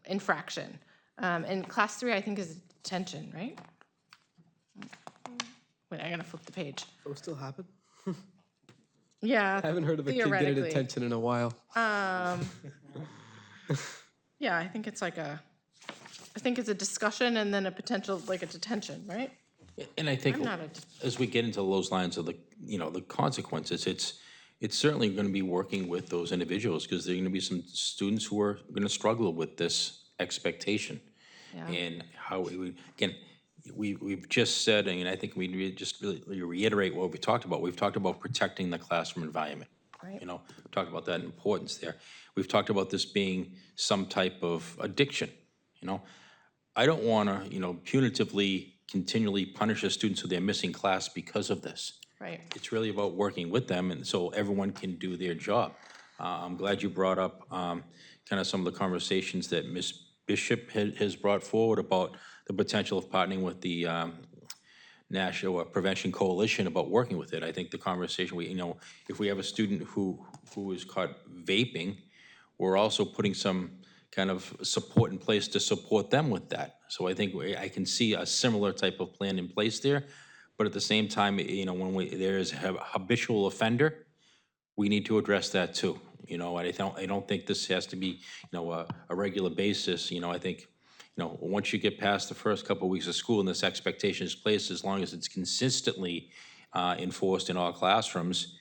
S1: infraction. And class 3, I think, is detention, right? Wait, I gotta flip the page.
S6: Those still happen?
S1: Yeah.
S6: I haven't heard of a kid getting
S1: theoretically.
S6: detention in a while.
S1: Yeah, I think it's a discussion and then a potential, like a detention, right?
S2: And I think
S1: I'm not
S2: as we get into those lines of the, the consequences, it's certainly going to be working with those individuals, because there are going to be some students who are going to struggle with this expectation.
S1: Yeah.
S2: And how we've just said, and I think we just really reiterate what we talked about. We've talked about protecting the classroom environment.
S1: Right.
S2: We've talked about that importance there. We've talked about this being some type of addiction. I don't want to, punitively continually punish a student so they're missing class because of this.
S1: Right.
S2: It's really about working with them, and so everyone can do their job. I'm glad you brought up kind of some of the conversations that Ms. Bishop has brought forward about the potential of partnering with the Nashua Prevention Coalition about working with it. I think the conversation, if we have a student who is caught vaping, we're also putting some kind of support in place to support them with that. So I think I can see a similar type of plan in place there. But at the same time, when there is a habitual offender, we need to address that too. I don't think this has to be, a regular basis. I think, once you get past the first couple of weeks of school and this expectation is placed, as long as it's consistently enforced in all classrooms,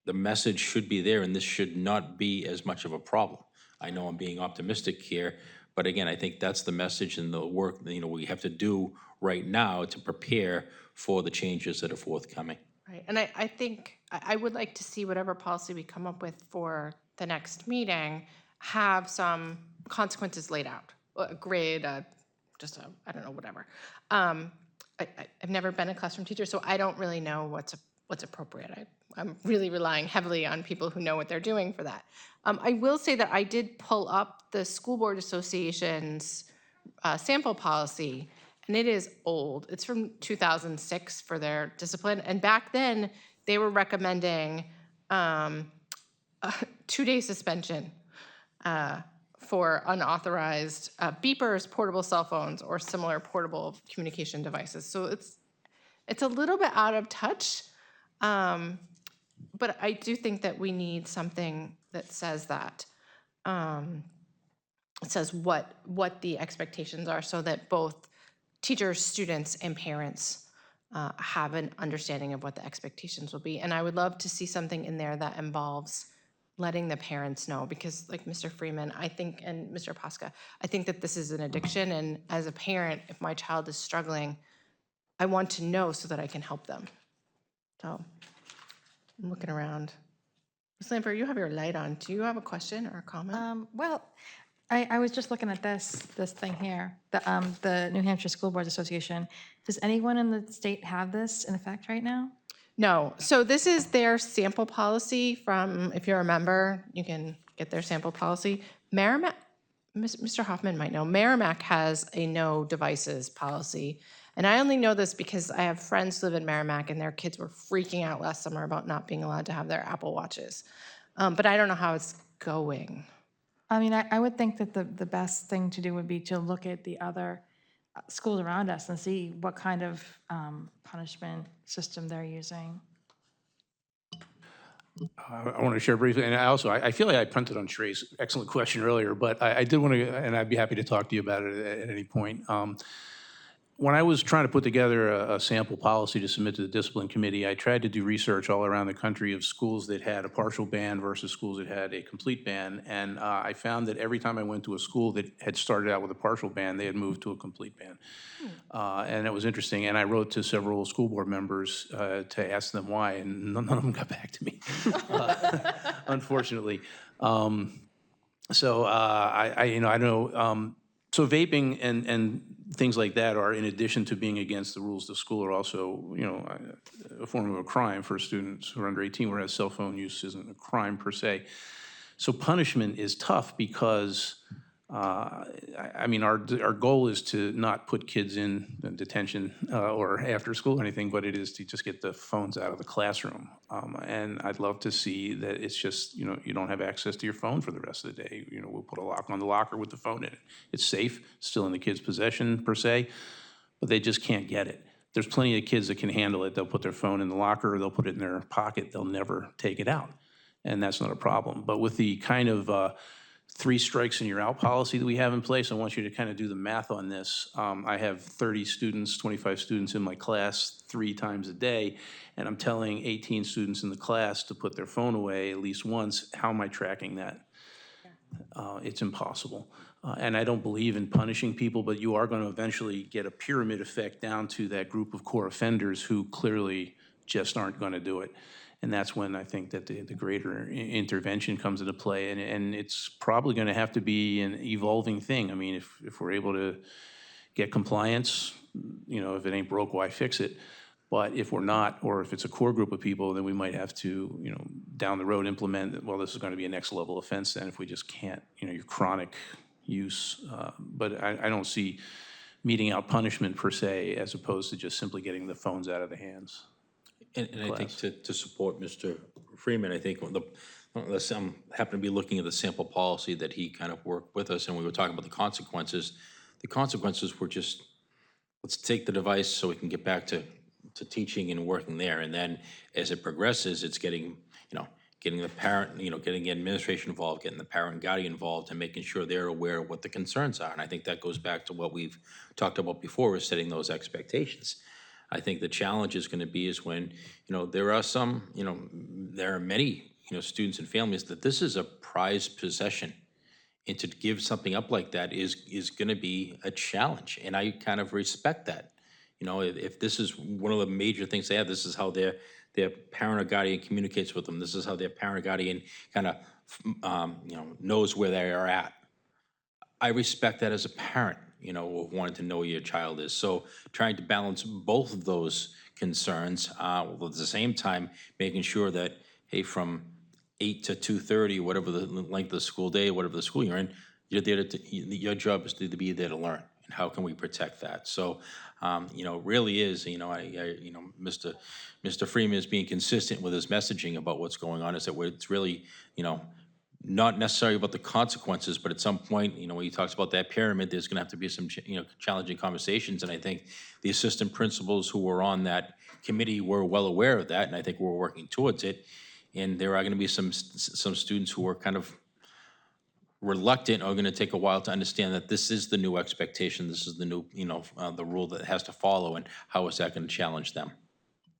S2: the message should be there, and this should not be as much of a problem. I know I'm being optimistic here, but again, I think that's the message and the work, we have to do right now to prepare for the changes that are forthcoming.
S1: Right, and I think I would like to see whatever policy we come up with for the next meeting have some consequences laid out, a grid, I don't know, whatever. I've never been a classroom teacher, so I don't really know what's appropriate. I'm really relying heavily on people who know what they're doing for that. I will say that I did pull up the School Board Association's sample policy, and it is old. It's from 2006 for their discipline, and back then, they were recommending a 2-day suspension for unauthorized beepers, portable cell phones, or similar portable communication devices. So it's a little bit out of touch, but I do think that we need something that says that. It says what the expectations are so that both teachers, students, and parents have an understanding of what the expectations will be. And I would love to see something in there that involves letting the parents know, because like Mr. Freeman, I think, and Mr. Pasca, I think that this is an addiction, and as a parent, if my child is struggling, I want to know so that I can help them. So I'm looking around. Ms. Lamper, you have your light on. Do you have a question or a comment?
S4: Well, I was just looking at this thing here, the New Hampshire School Boards Association. Does anyone in the state have this in effect right now?
S1: No. So this is their sample policy from, if you're a member, you can get their sample policy. Merrimack, Mr. Hoffman might know, Merrimack has a no devices policy. And I only know this because I have friends who live in Merrimack and their kids were freaking out last summer about not being allowed to have their Apple Watches. But I don't know how it's going.
S4: I mean, I would think that the best thing to do would be to look at the other schools around us and see what kind of punishment system they're using.
S3: I want to share briefly, and I feel like I punted on Sheray's excellent question earlier, but I did want to, and I'd be happy to talk to you about it at any point. When I was trying to put together a sample policy to submit to the discipline committee, I tried to do research all around the country of schools that had a partial ban versus schools that had a complete ban, and I found that every time I went to a school that had started out with a partial ban, they had moved to a complete ban. And it was interesting, and I wrote to several school board members to ask them why, and none of them got back to me, unfortunately. So I know, so vaping and things like that are, in addition to being against the rules of the school, are also, a form of a crime for students who are under 18, whereas cell phone use isn't a crime per se. So punishment is tough because, our goal is to not put kids in detention or after school or anything, but it is to just get the phones out of the classroom. And I'd love to see that it's just, you don't have access to your phone for the rest of the day. We'll put a lock on the locker with the phone in it. It's safe, still in the kid's possession per se, but they just can't get it. There's plenty of kids that can handle it. They'll put their phone in the locker, or they'll put it in their pocket. They'll never take it out, and that's not a problem. But with the kind of 3 strikes and you're out policy that we have in place, I want you to kind of do the math on this. I have 30 students, 25 students in my class 3 times a day, and I'm telling 18 students in the class to put their phone away at least once. How am I tracking that? It's impossible. And I don't believe in punishing people, but you are going to eventually get a pyramid effect down to that group of core offenders who clearly just aren't going to do it. And that's when I think that the greater intervention comes into play. And it's probably going to have to be an evolving thing. I mean, if we're able to get compliance, if it ain't broke, why fix it? But if we're not, or if it's a core group of people, then we might have to, down the road implement, well, this is going to be a next level offense then if we just can't, your chronic use. But I don't see meting out punishment per se, as opposed to just simply getting the phones out of the hands.
S2: And I think to support Mr. Freeman, I think I happen to be looking at the sample policy that he kind of worked with us, and we were talking about the consequences. The consequences were just, let's take the device so we can get back to to teaching and working there. And then as it progresses, it's getting, getting the parent, getting the administration involved, getting the parent and guardian involved, and making sure they're aware of what the concerns are. And I think that goes back to what we've talked about before, is setting those expectations. I think the challenge is going to be is when, there are some, there are many, students and families that this is a prized possession. And to give something up like that is going to be a challenge. And I kind of respect that. If this is one of the major things they have, this is how their parent or guardian communicates with them. This is how their parent or guardian kind of, knows where they are at. I respect that as a parent, of wanting to know where your child is. So trying to balance both of those concerns, while at the same time making sure that, hey, from 8 to 2:30, whatever the length of the school day, whatever the school you're in, you're there your job is to be there to learn. And how can we protect that? So, really is, Mr. Freeman is being consistent with his messaging about what's going on, is that it's really, not necessarily about the consequences, but at some point, when he talks about that pyramid, there's going to have to be some, challenging conversations. And I think the assistant principals who were on that committee were well aware of that, and I think we're working towards it. And there are going to be some students who are kind of reluctant, or going to take a while to understand that this is the new expectation, this is the new, the rule that has to follow, and how is that going to challenge them?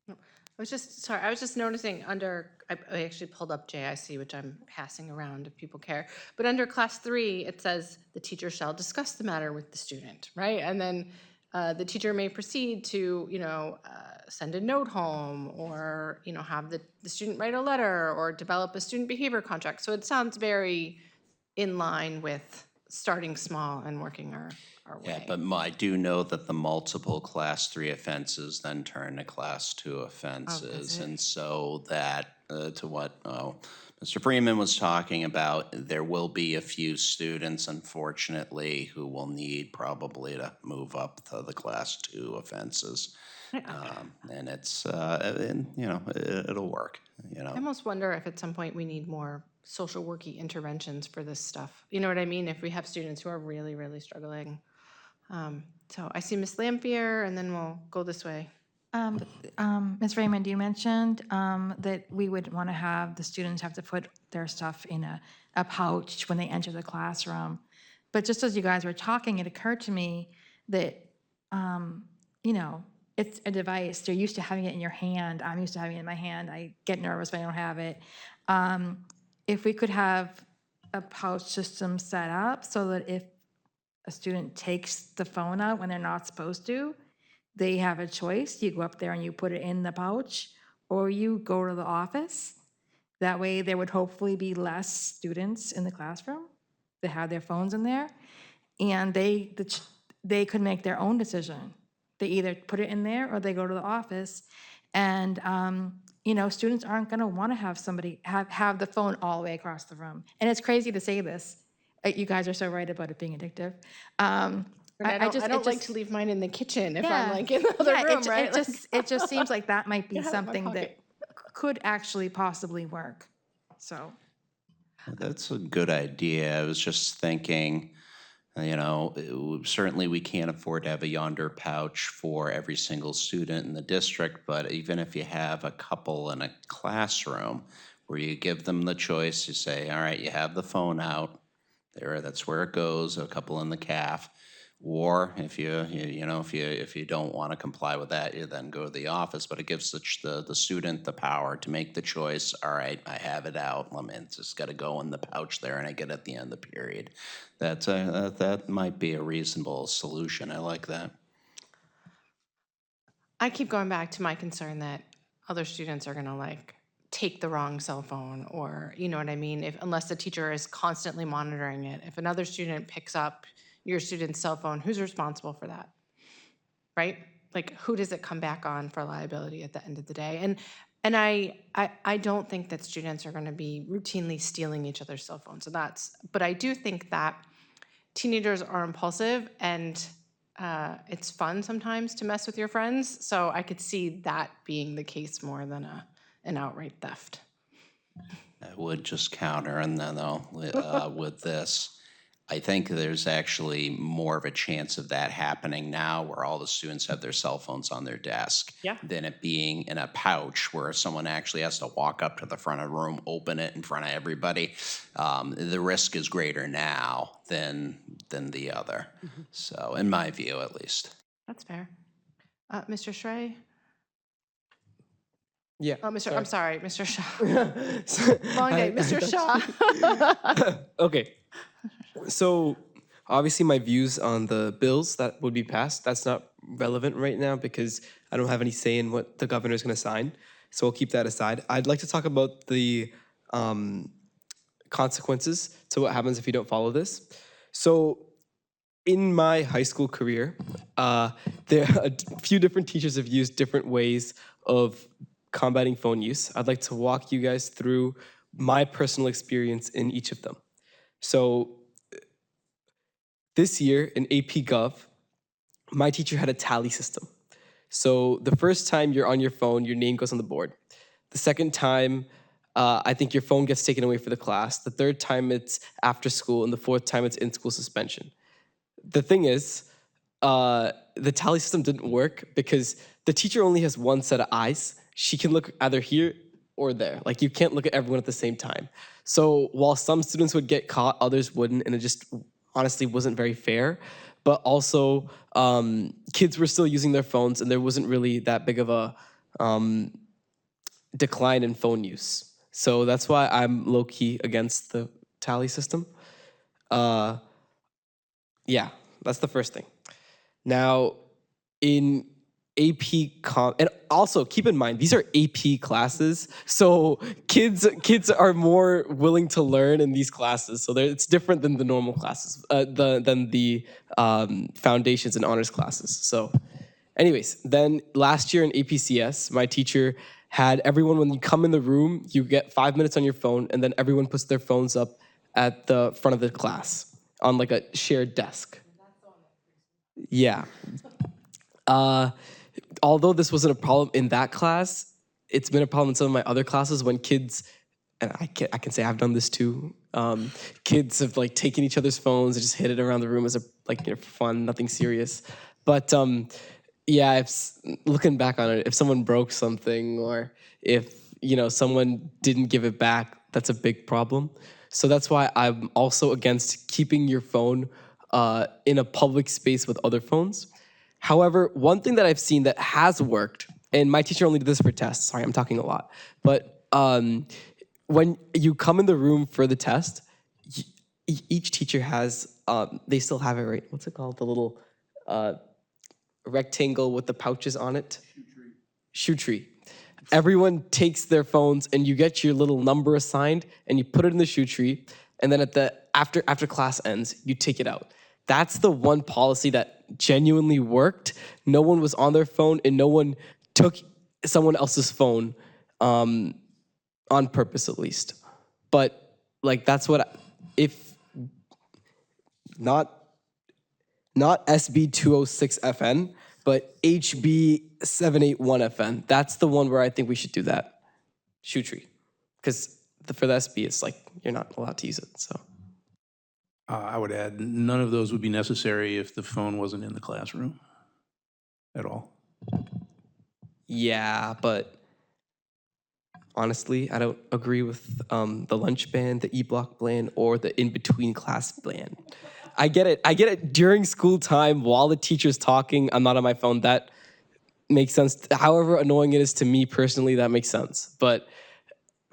S1: I was just noticing under, I actually pulled up JIC, which I'm passing around if people care. But under class 3, it says the teacher shall discuss the matter with the student, right? And then the teacher may proceed to, send a note home, or, have the student write a letter, or develop a student behavior contract. So it sounds very in line with starting small and working our
S5: Yeah,
S1: way.
S5: but I do know that the multiple class 3 offenses then turn to class 2 offenses. And so that, to what Mr. Freeman was talking about, there will be a few students, unfortunately, who will need probably to move up to the class 2 offenses. And it's, it'll work,
S1: I almost wonder if at some point we need more social worky interventions for this stuff. You know what I mean? If we have students who are really, really struggling. So I see Ms. Lampier, and then we'll go this way.
S4: Ms. Raymond, you mentioned that we would want to have the students have to put their stuff in a pouch when they enter the classroom. But just as you guys were talking, it occurred to me that, it's a device. They're used to having it in your hand. I'm used to having it in my hand. I get nervous when I don't have it. If we could have a pouch system set up so that if a student takes the phone out when they're not supposed to, they have a choice. You go up there and you put it in the pouch, or you go to the office. That way there would hopefully be less students in the classroom that have their phones in there, and they could make their own decision. They either put it in there or they go to the office, and students aren't going to want to have somebody have the phone all the way across the room. And it's crazy to say this. You guys are so right about it being addictive.
S1: I don't like to leave mine in the kitchen if I'm like in the other room, right?
S4: It just seems like that might be
S1: Get out of my
S4: something that could actually possibly work. So
S5: That's a good idea. I was just thinking, certainly we can't afford to have a yonder pouch for every single student in the district, but even if you have a couple in a classroom where you give them the choice, you say, all right, you have the phone out, that's where it goes, a couple in the calf. Or if you don't want to comply with that, you then go to the office. But it gives the student the power to make the choice. All right, I have it out. It's just got to go in the pouch there, and I get it at the end of the period. That might be a reasonable solution. I like that.
S1: I keep going back to my concern that other students are going to take the wrong cell phone, or you know what I mean? Unless the teacher is constantly monitoring it. If another student picks up your student's cell phone, who's responsible for that, right? Who does it come back on for liability at the end of the day? And I don't think that students are going to be routinely stealing each other's cell phones. But I do think that teenagers are impulsive, and it's fun sometimes to mess with your friends. So I could see that being the case more than an outright theft.
S5: I would just counter, and then with this. I think there's actually more of a chance of that happening now where all the students have their cell phones on their desk
S1: Yeah.
S5: than it being in a pouch where someone actually has to walk up to the front of the room, open it in front of everybody. The risk is greater now than the other. So, in my view, at least.
S1: That's fair. Mr. Schrey?
S6: Yeah.
S1: Oh, I'm sorry, Mr. Shaw.
S6: So-
S1: Wrong day,
S6: I
S1: Mr.
S6: thought
S1: Shaw.
S6: Okay. So obviously my views on the bills that would be passed, that's not relevant right now because I don't have any say in what the governor is going to sign. So we'll keep that aside. I'd like to talk about the consequences to what happens if you don't follow this. So in my high school career, there a few different teachers have used different ways of combating phone use. I'd like to walk you guys through my personal experience in each of them. So this year in AP Gov, my teacher had a tally system. So the first time you're on your phone, your name goes on the board. The second time, I think your phone gets taken away for the class. The third time, it's after school. And the fourth time, it's in school suspension. The thing is, the tally system didn't work because the teacher only has one set of eyes. She can look either here or there. Like you can't look at everyone at the same time. So while some students would get caught, others wouldn't, and it just honestly wasn't very fair. But also, kids were still using their phones, and there wasn't really that big of a decline in phone use. So that's why I'm low key against the tally system. Yeah, that's the first thing. Now, in and also keep in mind these are AP classes, so kids are more willing to learn in these classes. So it's different than the normal classes, than the foundations and honors classes. So, anyways, then last year in APCS, my teacher had everyone when you come in the room, you get 5 minutes on your phone, and then everyone puts their phones up at the front of the class on like a shared desk. Yeah. Although this wasn't a problem in that class, it's been a problem in some of my other classes when kids, and I can say I've done this too. Kids have like taken each other's phones and just hit it around the room as for fun, nothing serious. But yeah, looking back on it, if someone broke something or if someone didn't give it back, that's a big problem. So that's why I'm also against keeping your phone in a public space with other phones. However, one thing that I've seen that has worked, and my teacher only did this for tests. Sorry, I'm talking a lot. But when you come in the room for the test, each teacher has, they still have it, right? What's it called? The little rectangle with the pouches on it? Shoe tree. Everyone takes their phones and you get your little number assigned and you put it in the shoe tree. And then after class ends, you take it out. That's the one policy that genuinely worked. No one was on their phone and no one took someone else's phone on purpose, at least. But like that's what if not SB 206 FN, but HB 781 FN. That's the one where I think we should do that. Shoe tree. Because for the SB, it's like you're not allowed to use it. So
S3: I would add, none of those would be necessary if the phone wasn't in the classroom at all.
S6: yeah, but honestly, I don't agree with the lunch ban, the e-block ban, or the in-between class ban. I get it during school time while the teacher's talking, I'm not on my phone. That makes sense. However annoying it is to me personally, that makes sense. But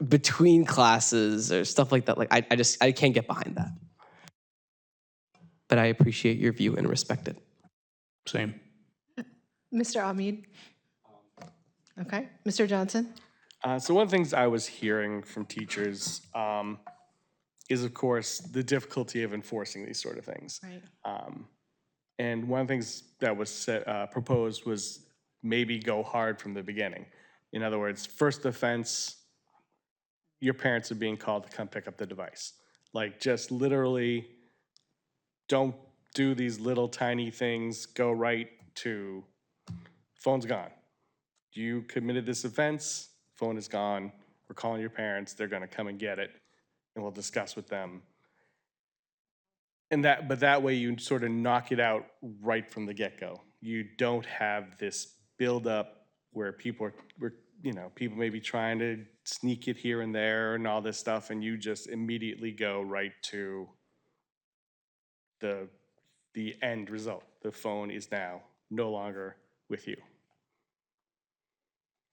S6: between classes or stuff like that, like I can't get behind that. But I appreciate your view and respect it.
S3: Same.
S1: Mr. Amid? Okay. Mr. Johnson?
S7: So one of the things I was hearing from teachers is, of course, the difficulty of enforcing these sort of things.
S1: Right.
S7: And one of the things that was proposed was maybe go hard from the beginning. In other words, first offense, your parents are being called to come pick up the device. Like just literally don't do these little tiny things, go right to phone's gone. You committed this offense, phone is gone, we're calling your parents, they're gonna come and get it, and we'll discuss with them. but that way you sort of knock it out right from the get-go. You don't have this buildup where people may be trying to sneak it here and there and all this stuff, and you just immediately go right to the end result. The phone is now no longer with you.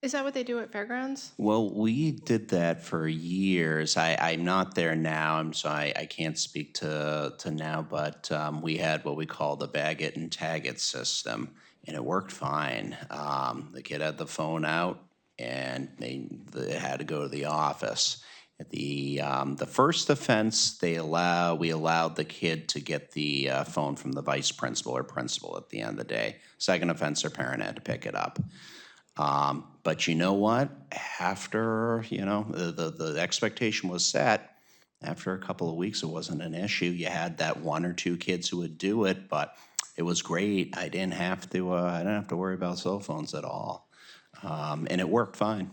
S1: Is that what they do at fairgrounds?
S5: Well, we did that for years. I'm not there now, so I can't speak to now, but we had what we call the bag it and tag it system, and it worked fine. The kid had the phone out, and they had to go to the office. The first offense, we allowed the kid to get the phone from the vice principal or principal at the end of the day. Second offense, their parent had to pick it up. But you know what? After, the expectation was set, after a couple of weeks, it wasn't an issue. You had that one or two kids who would do it, but it was great. I didn't have to worry about cell phones at all. And it worked fine.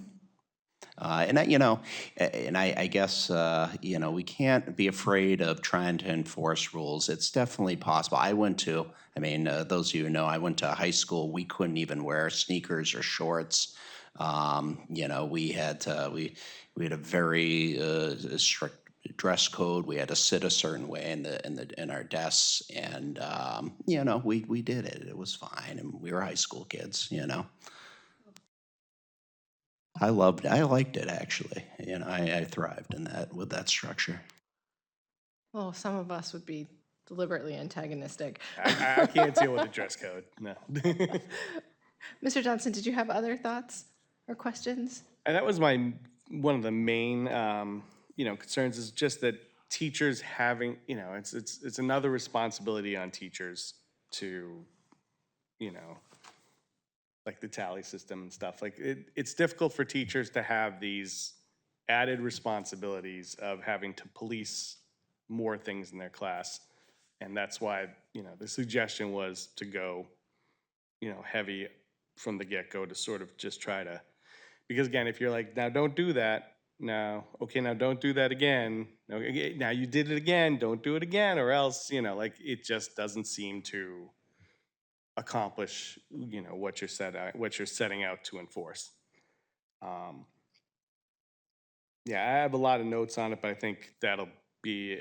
S5: I guess, we can't be afraid of trying to enforce rules. It's definitely possible. Those of you who know, I went to high school, we couldn't even wear sneakers or shorts. We had a very strict dress code. We had to sit a certain way in our desks, and we did it. It was fine, and we were high school kids. I liked it actually. I thrived with that structure.
S1: Well, some of us would be deliberately antagonistic.
S7: I can't deal with the dress code, no.
S1: Mr. Johnson, did you have other thoughts or questions?
S7: And that was one of the main, concerns is just that teachers having, it's another responsibility on teachers to, like the tally system and stuff. Like it's difficult for teachers to have these added responsibilities of having to police more things in their class. And that's why, the suggestion was to go, heavy from the get-go to sort of just try to, because again, if you're like, now don't do that, now don't do that again, okay, now you did it again, don't do it again, or else, it just doesn't seem to accomplish, what you're setting out to enforce. Yeah, I have a lot of notes on it, but I think that'll be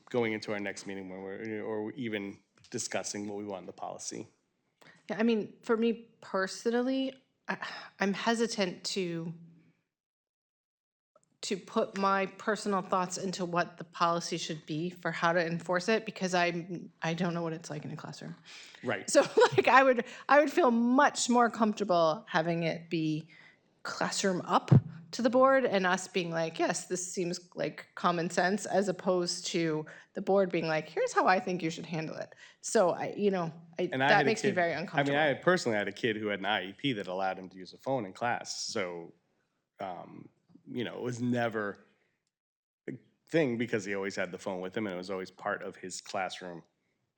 S7: going into our next meeting or even discussing what we want in the policy.
S1: Yeah, for me personally, I'm hesitant to put my personal thoughts into what the policy should be for how to enforce it, because I don't know what it's like in a classroom.
S7: Right.
S1: So I would feel much more comfortable having it be classroom up to the board and us being like, yes, this seems like common sense, as opposed to the board being like, here's how I think you should handle it. So that makes me very uncomfortable.
S7: I personally had a kid who had an IEP that allowed him to use a phone in class. So, it was never a thing because he always had the phone with him and it was always part of his classroom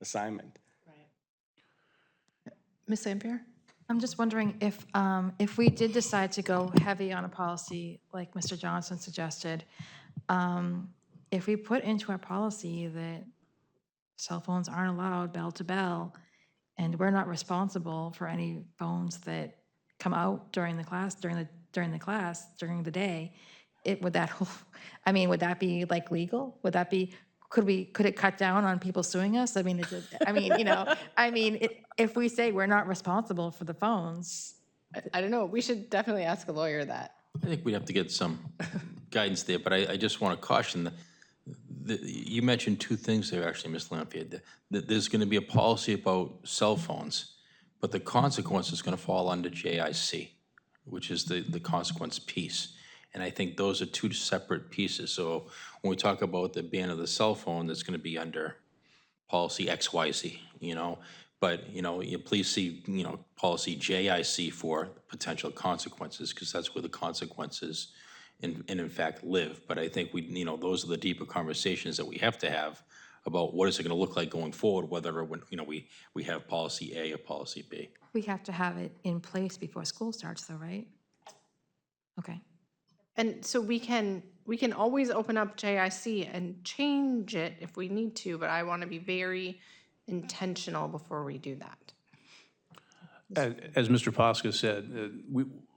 S7: assignment.
S1: Right. Ms. Lampier?
S4: I'm just wondering if we did decide to go heavy on a policy like Mr. Johnson suggested, if we put into our policy that cell phones aren't allowed bell to bell, and we're not responsible for any phones that come out during the class, during the day, would that be like legal? Would that be, could it cut down on people suing us? If we say we're not responsible for the phones.
S1: I don't know. We should definitely ask a lawyer that.
S2: I think we'd have to get some guidance there, but I just want to caution you mentioned two things there, actually, Ms. Lampier. There's going to be a policy about cell phones, but the consequence is going to fall under JIC, which is the consequence piece. And I think those are two separate pieces. So when we talk about the ban of the cell phone, that's going to be under policy XYZ, But, you please see, policy JIC for potential consequences, because that's where the consequences in fact live. But I think those are the deeper conversations that we have to have about what is it going to look like going forward, whether we have policy A or policy B.
S4: We have to have it in place before school starts though, right? Okay.
S1: And so we can we can always open up JIC and change it if we need to, but I want to be very intentional before we do that.
S3: As Mr. Posca said,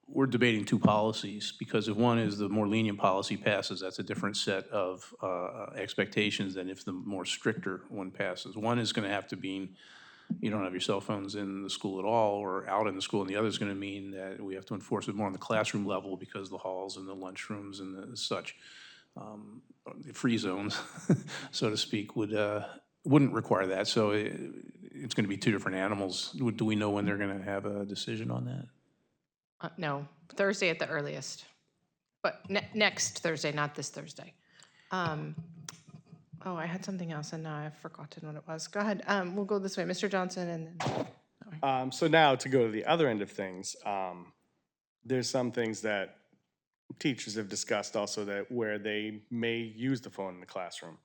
S3: we're debating two policies, because if one is the more lenient policy passes, that's a different set of expectations than if the more stricter one passes. One is going to have to mean you don't have your cell phones in the school at all or out in the school, and the other is going to mean that we have to enforce it more on the classroom level because the halls and the lunchrooms and the such, the free zones, so to speak, wouldn't require that. So it's going to be two different animals. Do we know when they're going to have a decision on that?
S1: No, Thursday at the earliest, but next Thursday, not this Thursday. Oh, I had something else and now I've forgotten what it was. Go ahead. We'll go this way. Mr. Johnson and then.
S7: So now to go to the other end of things, there's some things that teachers have discussed also that where they may use the phone in the classroom.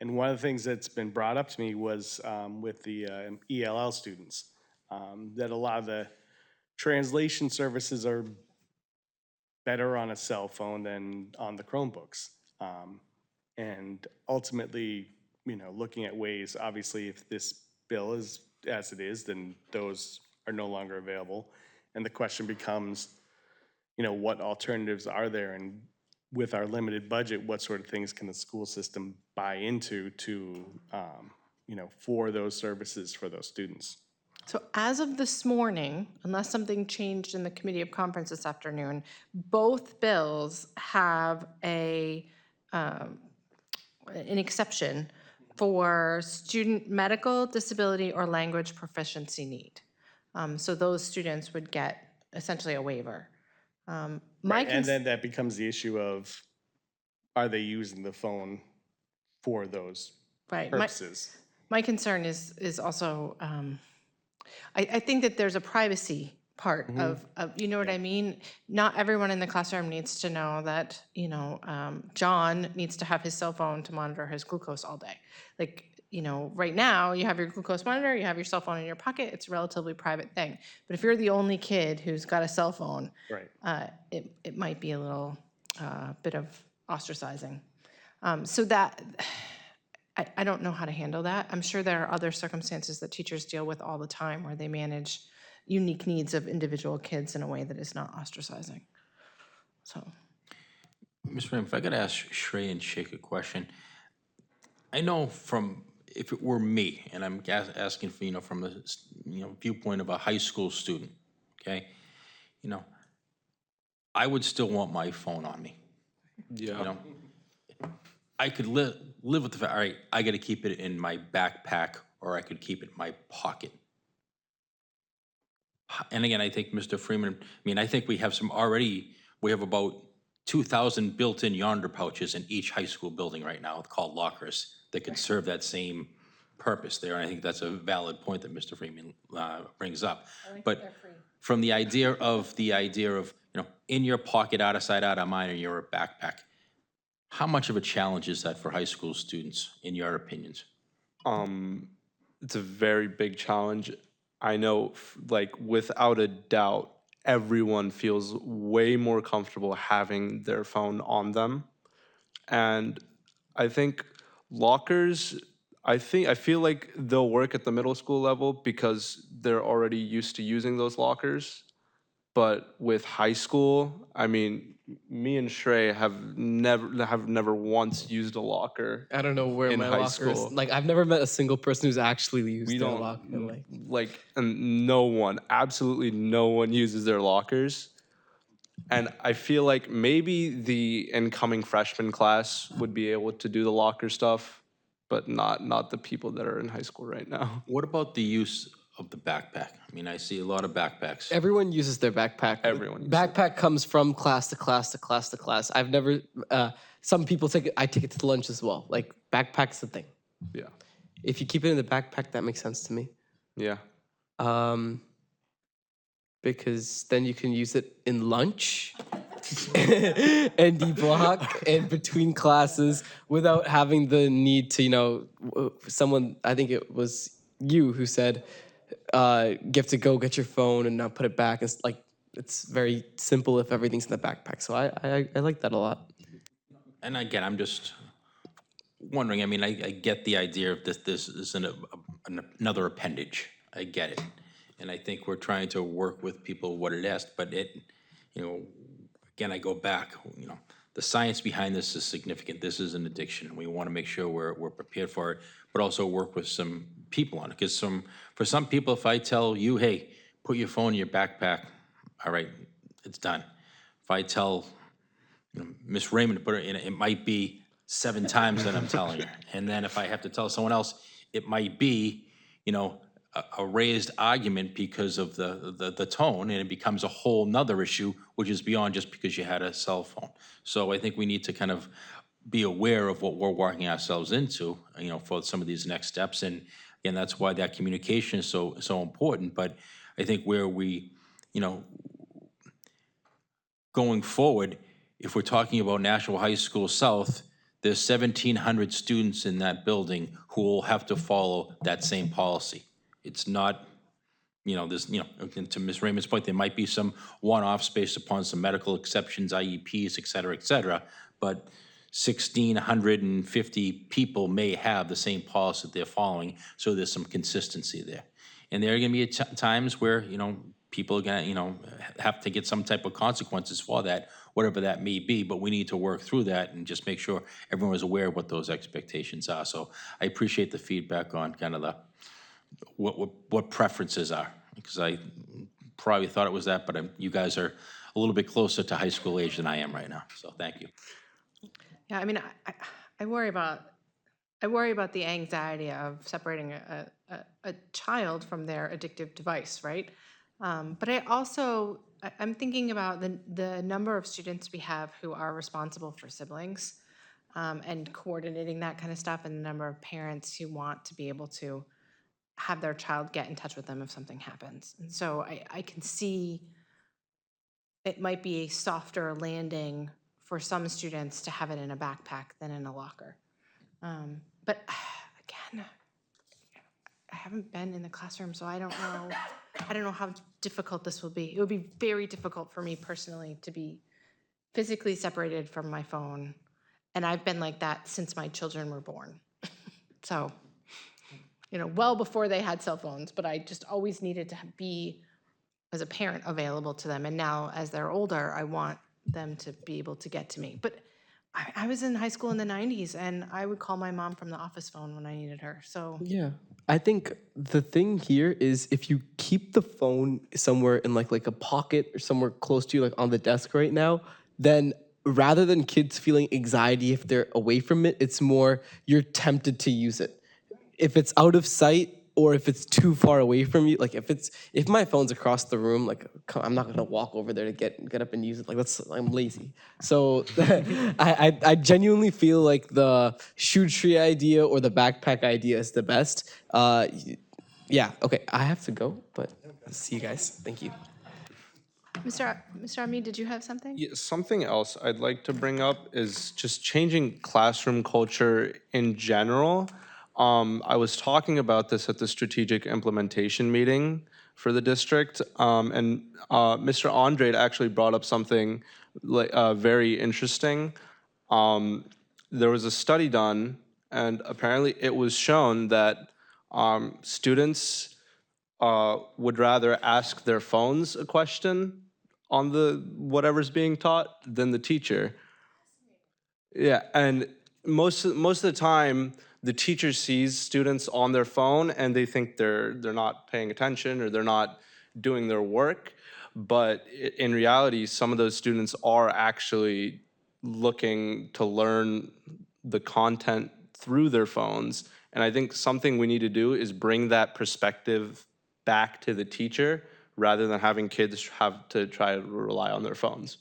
S7: And one of the things that's been brought up to me was with the ELL students, that a lot of the translation services are better on a cell phone than on the Chromebooks. And ultimately, looking at ways, obviously, if this bill is as it is, then those are no longer available. And the question becomes, what alternatives are there? And with our limited budget, what sort of things can the school system buy into to, for those services for those students?
S1: So as of this morning, unless something changed in the committee of conference this afternoon, both bills have an exception for student medical, disability, or language proficiency need. So those students would get essentially a waiver.
S7: And then that becomes the issue of, are they using the phone for those
S1: Right.
S7: purposes?
S1: My concern is also, I think that there's a privacy part of, you know what I mean? Not everyone in the classroom needs to know that, John needs to have his cell phone to monitor his glucose all day. Like, right now, you have your glucose monitor, you have your cell phone in your pocket, it's a relatively private thing. But if you're the only kid who's got a cell phone,
S7: Right.
S1: it might be a little bit of ostracizing. So that, I don't know how to handle that. I'm sure there are other circumstances that teachers deal with all the time where they manage unique needs of individual kids in a way that is not ostracizing. So,
S2: Mr. Ram, if I could ask Shrey and Sheikh a question. I know if it were me, and I'm asking for, from the, viewpoint of a high school student, okay? I would still want my phone on me.
S6: Yeah.
S2: I could live with the fact, all right, I gotta keep it in my backpack, or I could keep it in my pocket. And again, I think Mr. Freeman, I think we have about 2,000 built-in yonder pouches in each high school building right now called lockers that could serve that same purpose there. And I think that's a valid point that Mr. Freeman brings up. But from the idea of, in your pocket, out of sight, out of mind, or your backpack, how much of a challenge is that for high school students, in your opinions?
S8: It's a very big challenge. I know, without a doubt, everyone feels way more comfortable having their phone on them. And I think lockers, I feel like they'll work at the middle school level because they're already used to using those lockers. But with high school, me and Shrey have never once used a locker.
S6: I don't know where
S8: In
S6: my
S8: high
S6: lockers.
S8: school.
S6: I've never met a single person who's actually used
S8: We
S6: their
S8: don't
S6: locker.
S8: and no one, absolutely no one uses their lockers. And I feel like maybe the incoming freshman class would be able to do the locker stuff, but not the people that are in high school right now.
S2: What about the use of the backpack? I see a lot of backpacks.
S6: Everyone uses their backpack.
S8: Everyone uses
S6: Backpack comes from class to class to class to class. I've never. Some people take it. I take it to lunch as well. Backpack's the thing.
S8: Yeah.
S6: If you keep it in the backpack, that makes sense to me.
S8: Yeah.
S6: Because then you can use it in lunch and block and between classes without having the need to, someone, I think it was you who said, you have to go get your phone and not put it back. It's very simple if everything's in the backpack. So I like that a lot.
S2: And again, I'm just wondering, I mean, I get the idea of this isn't another appendage. I get it. And I think we're trying to work with people what it is, but it, you know, again, I go back, you know, the science behind this is significant. This is an addiction. We want to make sure we're prepared for it, but also work with some people on it. Because for some people, if I tell you, hey, put your phone in your backpack, all right, it's done. If I tell Miss Raymond to put it in, it might be 7 times that I'm telling her. And then if I have to tell someone else, it might be, you know, a raised argument because of the tone, and it becomes a whole nother issue, which is beyond just because you had a cell phone. So I think we need to kind of be aware of what we're walking ourselves into, you know, for some of these next steps. And again, that's why that communication is so important. But I think where we, you know, going forward, if we're talking about Nashua High School South, there's 1,700 students in that building who will have to follow that same policy. It's not, you know, there's, you know, and to Ms. Raymond's point, there might be some one-offs based upon some medical exceptions, IEPs, et cetera, but 1,650 people may have the same policy that they're following, so there's some consistency there. And there are gonna be times where, you know, people are gonna, you know, have to get some type of consequences for that, whatever that may be, but we need to work through that and just make sure everyone is aware of what those expectations are. So I appreciate the feedback on kind of the, what preferences are, because I probably thought it was that, but you guys are a little bit closer to high school age than I am right now, so thank you.
S1: Yeah, I mean, I worry about the anxiety of separating a child from their addictive device, right? But I'm thinking about the number of students we have who are responsible for siblings, and coordinating that kind of stuff, and the number of parents who want to be able to have their child get in touch with them if something happens. And so I can see it might be a softer landing for some students to have it in a backpack than in a locker. But again, I haven't been in the classroom, so I don't know how difficult this will be. It would be very difficult for me personally to be physically separated from my phone. And I've been like that since my children were born. So, you know, well before they had cell phones, but I just always needed to be, as a parent, available to them. And now as they're older, I want them to be able to get to me. But I was in high school in the 90s, and I would call my mom from the office phone when I needed her. So
S6: Yeah. I think the thing here is if you keep the phone somewhere in like a pocket or somewhere close to you, like on the desk right now, then rather than kids feeling anxiety if they're away from it, it's more you're tempted to use it. If it's out of sight or if it's too far away from you, like if my phone's across the room, like I'm not gonna walk over there to get up and use it. Like I'm lazy. So I genuinely feel like the shoe tree idea or the backpack idea is the best. Yeah. Okay. I have to go, but see you guys. Thank you.
S1: Mr. Ami, did you have something?
S8: Yeah, something else I'd like to bring up is just changing classroom culture in general. I was talking about this at the strategic implementation meeting for the district, and Mr. Andrade actually brought up something very interesting. There was a study done, and apparently it was shown that students would rather ask their phones a question on the whatever's being taught than the teacher. Yeah, and most of the time, the teacher sees students on their phone and they think they're not paying attention or they're not doing their work. But in reality, some of those students are actually looking to learn the content through their phones. And I think something we need to do is bring that perspective back to the teacher rather than having kids have to try to rely on their phones.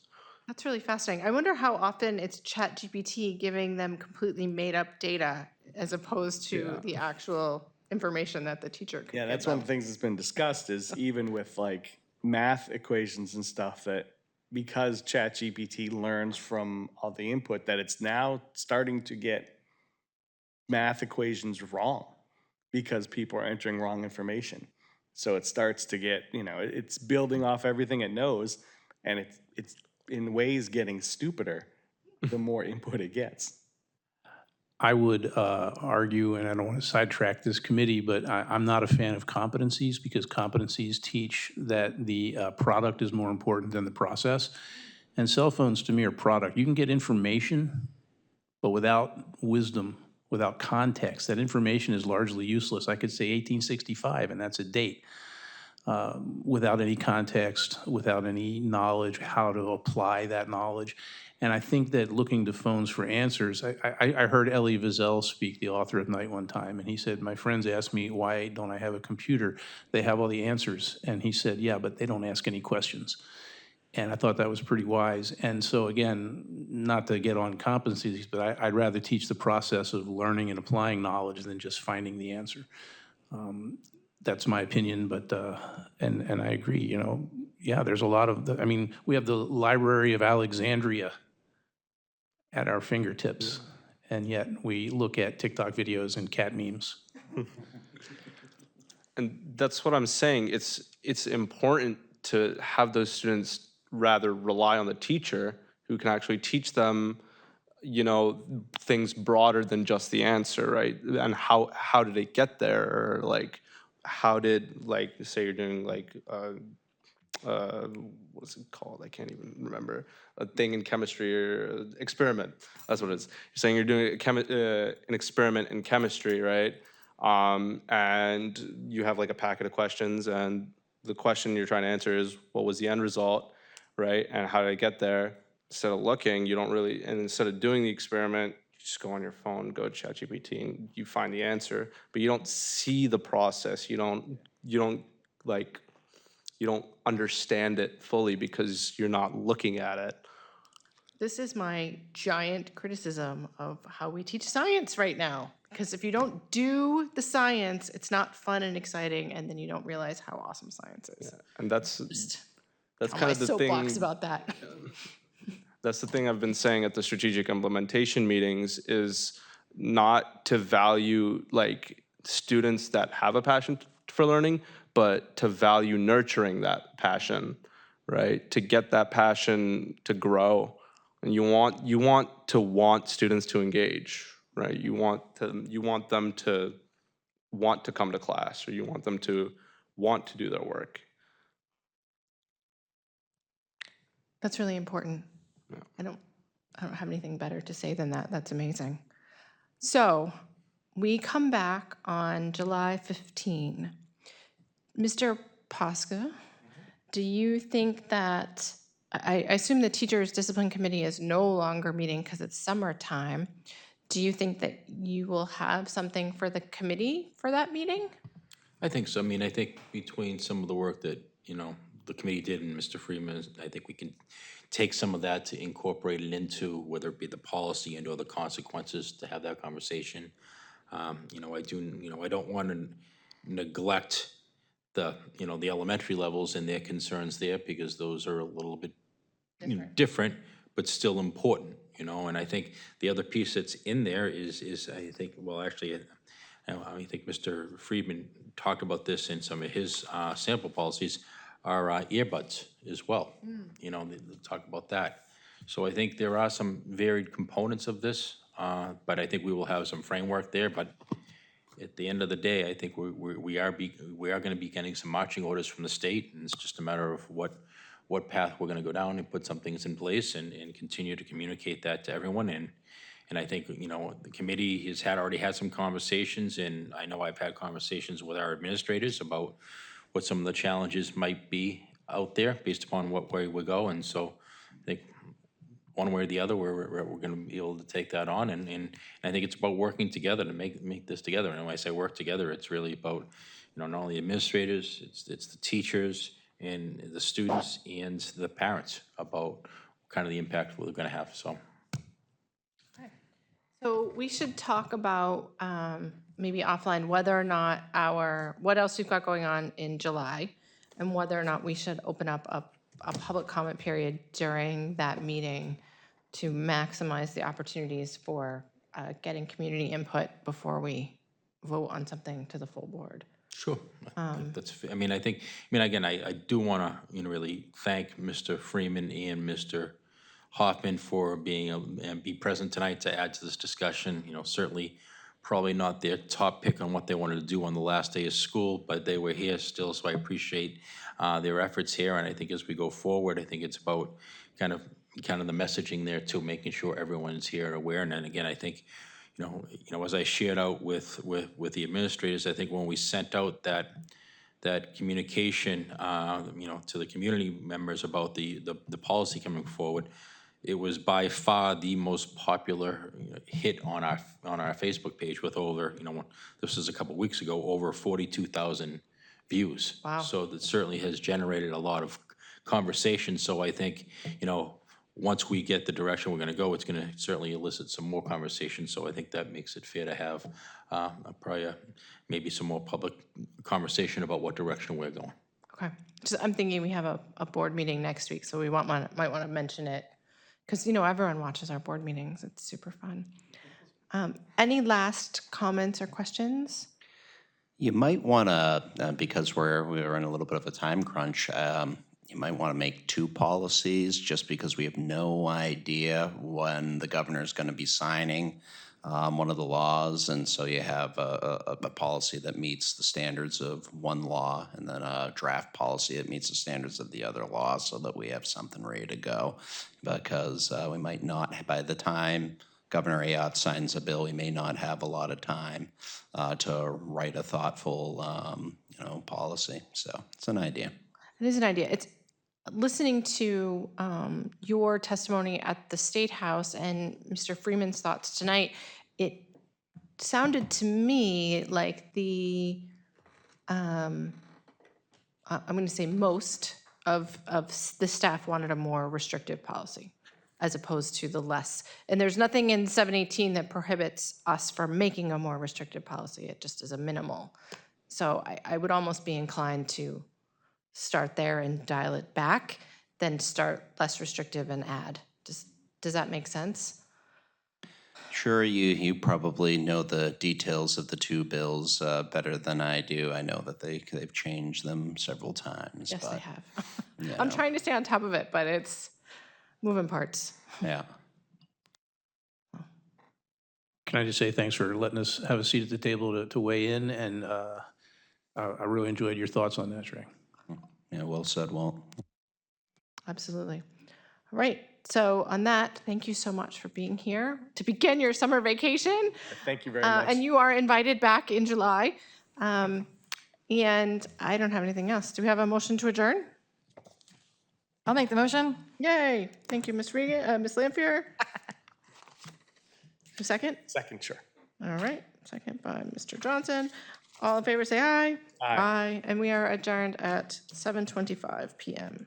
S1: That's really fascinating. I wonder how often it's ChatGPT giving them completely made up data as opposed to the actual information that the teacher could
S7: Yeah,
S1: give
S7: that's one
S1: them.
S7: of the things that's been discussed is even with like math equations and stuff that because ChatGPT learns from all the input that it's now starting to get math equations wrong because people are entering wrong information. So it starts to get, you know, it's building off everything it knows and it's in ways getting stupider the more input it gets.
S3: I would argue, and I don't want to sidetrack this committee, but I'm not a fan of competencies because competencies teach that the product is more important than the process. And cell phones to me are product. You can get information, but without wisdom, without context, that information is largely useless. I could say 1865, and that's a date. Without any context, without any knowledge, how to apply that knowledge. And I think that looking to phones for answers, I heard Elie Wiesel speak, the author of Night, one time, and he said, my friends ask me, why don't I have a computer? They have all the answers. And he said, yeah, but they don't ask any questions. And I thought that was pretty wise. And so again, not to get on competencies, but I'd rather teach the process of learning and applying knowledge than just finding the answer. That's my opinion, but, and I agree, you know, yeah, there's a lot of, I mean, we have the Library of Alexandria at our fingertips, and yet we look at TikTok videos and cat memes.
S8: And that's what I'm saying. It's important to have those students rather rely on the teacher who can actually teach them, you know, things broader than just the answer, right? And how did it get there? Or like, how did, like, say you're doing like, what's it called? I can't even remember. A thing in chemistry or experiment. That's what it is. You're saying you're doing an experiment in chemistry, right? And you have like a packet of questions, and the question you're trying to answer is, what was the end result, right? And how did I get there? Instead of looking, you don't really, and instead of doing the experiment, you just go on your phone, go to ChatGPT, and you find the answer. But you don't see the process. You don't like, you don't understand it fully because you're not looking at it.
S1: This is my giant criticism of how we teach science right now. Because if you don't do the science, it's not fun and exciting, and then you don't realize how awesome science is.
S8: And that's
S1: On
S8: kind
S1: my
S8: of the
S1: soapbox
S8: thing.
S1: about that.
S8: That's the thing I've been saying at the strategic implementation meetings is not to value like students that have a passion for learning, but to value nurturing that passion, right? To get that passion to grow. And you want students to engage, right? You want them to want to come to class, or you want them to want to do their work.
S1: That's really important. I don't have anything better to say than that. That's amazing. So we come back on July 15. Mr. Posca, do you think that, I assume the Teachers Discipline Committee is no longer meeting because it's summertime. Do you think that you will have something for the committee for that meeting?
S2: I think so. I mean, I think between some of the work that, you know, the committee did and Mr. Freeman, I think we can take some of that to incorporate it into, whether it be the policy and or the consequences, to have that conversation. You know, I don't want to neglect the, you know, the elementary levels and their concerns there, because those are a little bit different, but still important, you know. And I think the other piece that's in there is I think, well, actually, I think Mr. Friedman talked about this in some of his sample policies, are earbuds as well. You know, they talk about that. So I think there are some varied components of this, but I think we will have some framework there. But at the end of the day, I think we are going to be getting some marching orders from the state, and it's just a matter of what path we're going to go down and put some things in place and continue to communicate that to everyone. And I think, you know, the committee has already had some conversations, and I know I've had conversations with our administrators about what some of the challenges might be out there based upon what way we go. And so I think one way or the other, we're going to be able to take that on. And I think it's about working together to make this together. And when I say work together, it's really about, you know, not only administrators, it's the teachers and the students and the parents about kind of the impact we're going to have.
S1: So we should talk about maybe offline whether or not what else we've got going on in July, and whether or not we should open up a public comment period during that meeting to maximize the opportunities for getting community input before we vote on something to the full board.
S2: Sure. I mean, again, I do want to, you know, really thank Mr. Freeman and Mr. Hoffman for being, and be present tonight to add to this discussion. You know, certainly probably not their top pick on what they wanted to do on the last day of school, but they were here still, so I appreciate their efforts here. And I think as we go forward, I think it's about kind of the messaging there too, making sure everyone's here and aware. And then again, I think, you know, as I shared out with the administrators, I think when we sent out that communication, you know, to the community members about the policy coming forward, it was by far the most popular hit on our Facebook page with over, you know, this was a couple weeks ago, over 42,000 views.
S1: Wow.
S2: So that certainly has generated a lot of conversation. So I think, you know, once we get the direction we're going to go, it's going to certainly elicit some more conversation. So I think that makes it fair to have maybe some more public conversation about what direction we're going.
S1: Okay. Just, I'm thinking we have a board meeting next week, so we might want to mention it because, you know, everyone watches our board meetings. It's super fun. Any last comments or questions?
S5: You might want to, because we're in a little bit of a time crunch, you might want to make 2 policies just because we have no idea when the governor is going to be signing one of the laws. And so you have a policy that meets the standards of one law and then a draft policy that meets the standards of the other law so that we have something ready to go. Because we might not, by the time Governor Ayotte signs a bill, we may not have a lot of time to write a thoughtful, you know, policy. So it's an idea.
S1: It is an idea. It's listening to your testimony at the State House and Mr. Freeman's thoughts tonight. It sounded to me like I'm going to say most of the staff wanted a more restrictive policy as opposed to the less. And there's nothing in 718 that prohibits us from making a more restrictive policy. It just is a minimal. So I would almost be inclined to start there and dial it back, then start less restrictive and add. Does that make sense?
S5: Sure, you probably know the details of the 2 bills better than I do. I know that they've changed them several times.
S1: Yes,
S5: but,
S1: they have.
S5: you
S1: I'm
S5: know,
S1: trying to stay on top of it, but it's moving parts.
S5: Yeah.
S3: Can I just say thanks for letting us have a seat at the table to weigh in, and I really enjoyed your thoughts on that, Shrey.
S5: Yeah, well said, Walt.
S1: Absolutely. All right. So on that, thank you so much for being here to begin your summer vacation.
S7: Thank you very much.
S1: And you are invited back in July. And I don't have anything else. Do we have a motion to adjourn?
S4: I'll make the motion.
S1: Yay. Thank you, Ms. Regan, Ms. Lampier. A second?
S7: Second, sure.
S1: All right. Second by Mr. Johnson. All in favor, say aye.
S7: Aye.
S1: And we are adjourned at 7:25 p.m.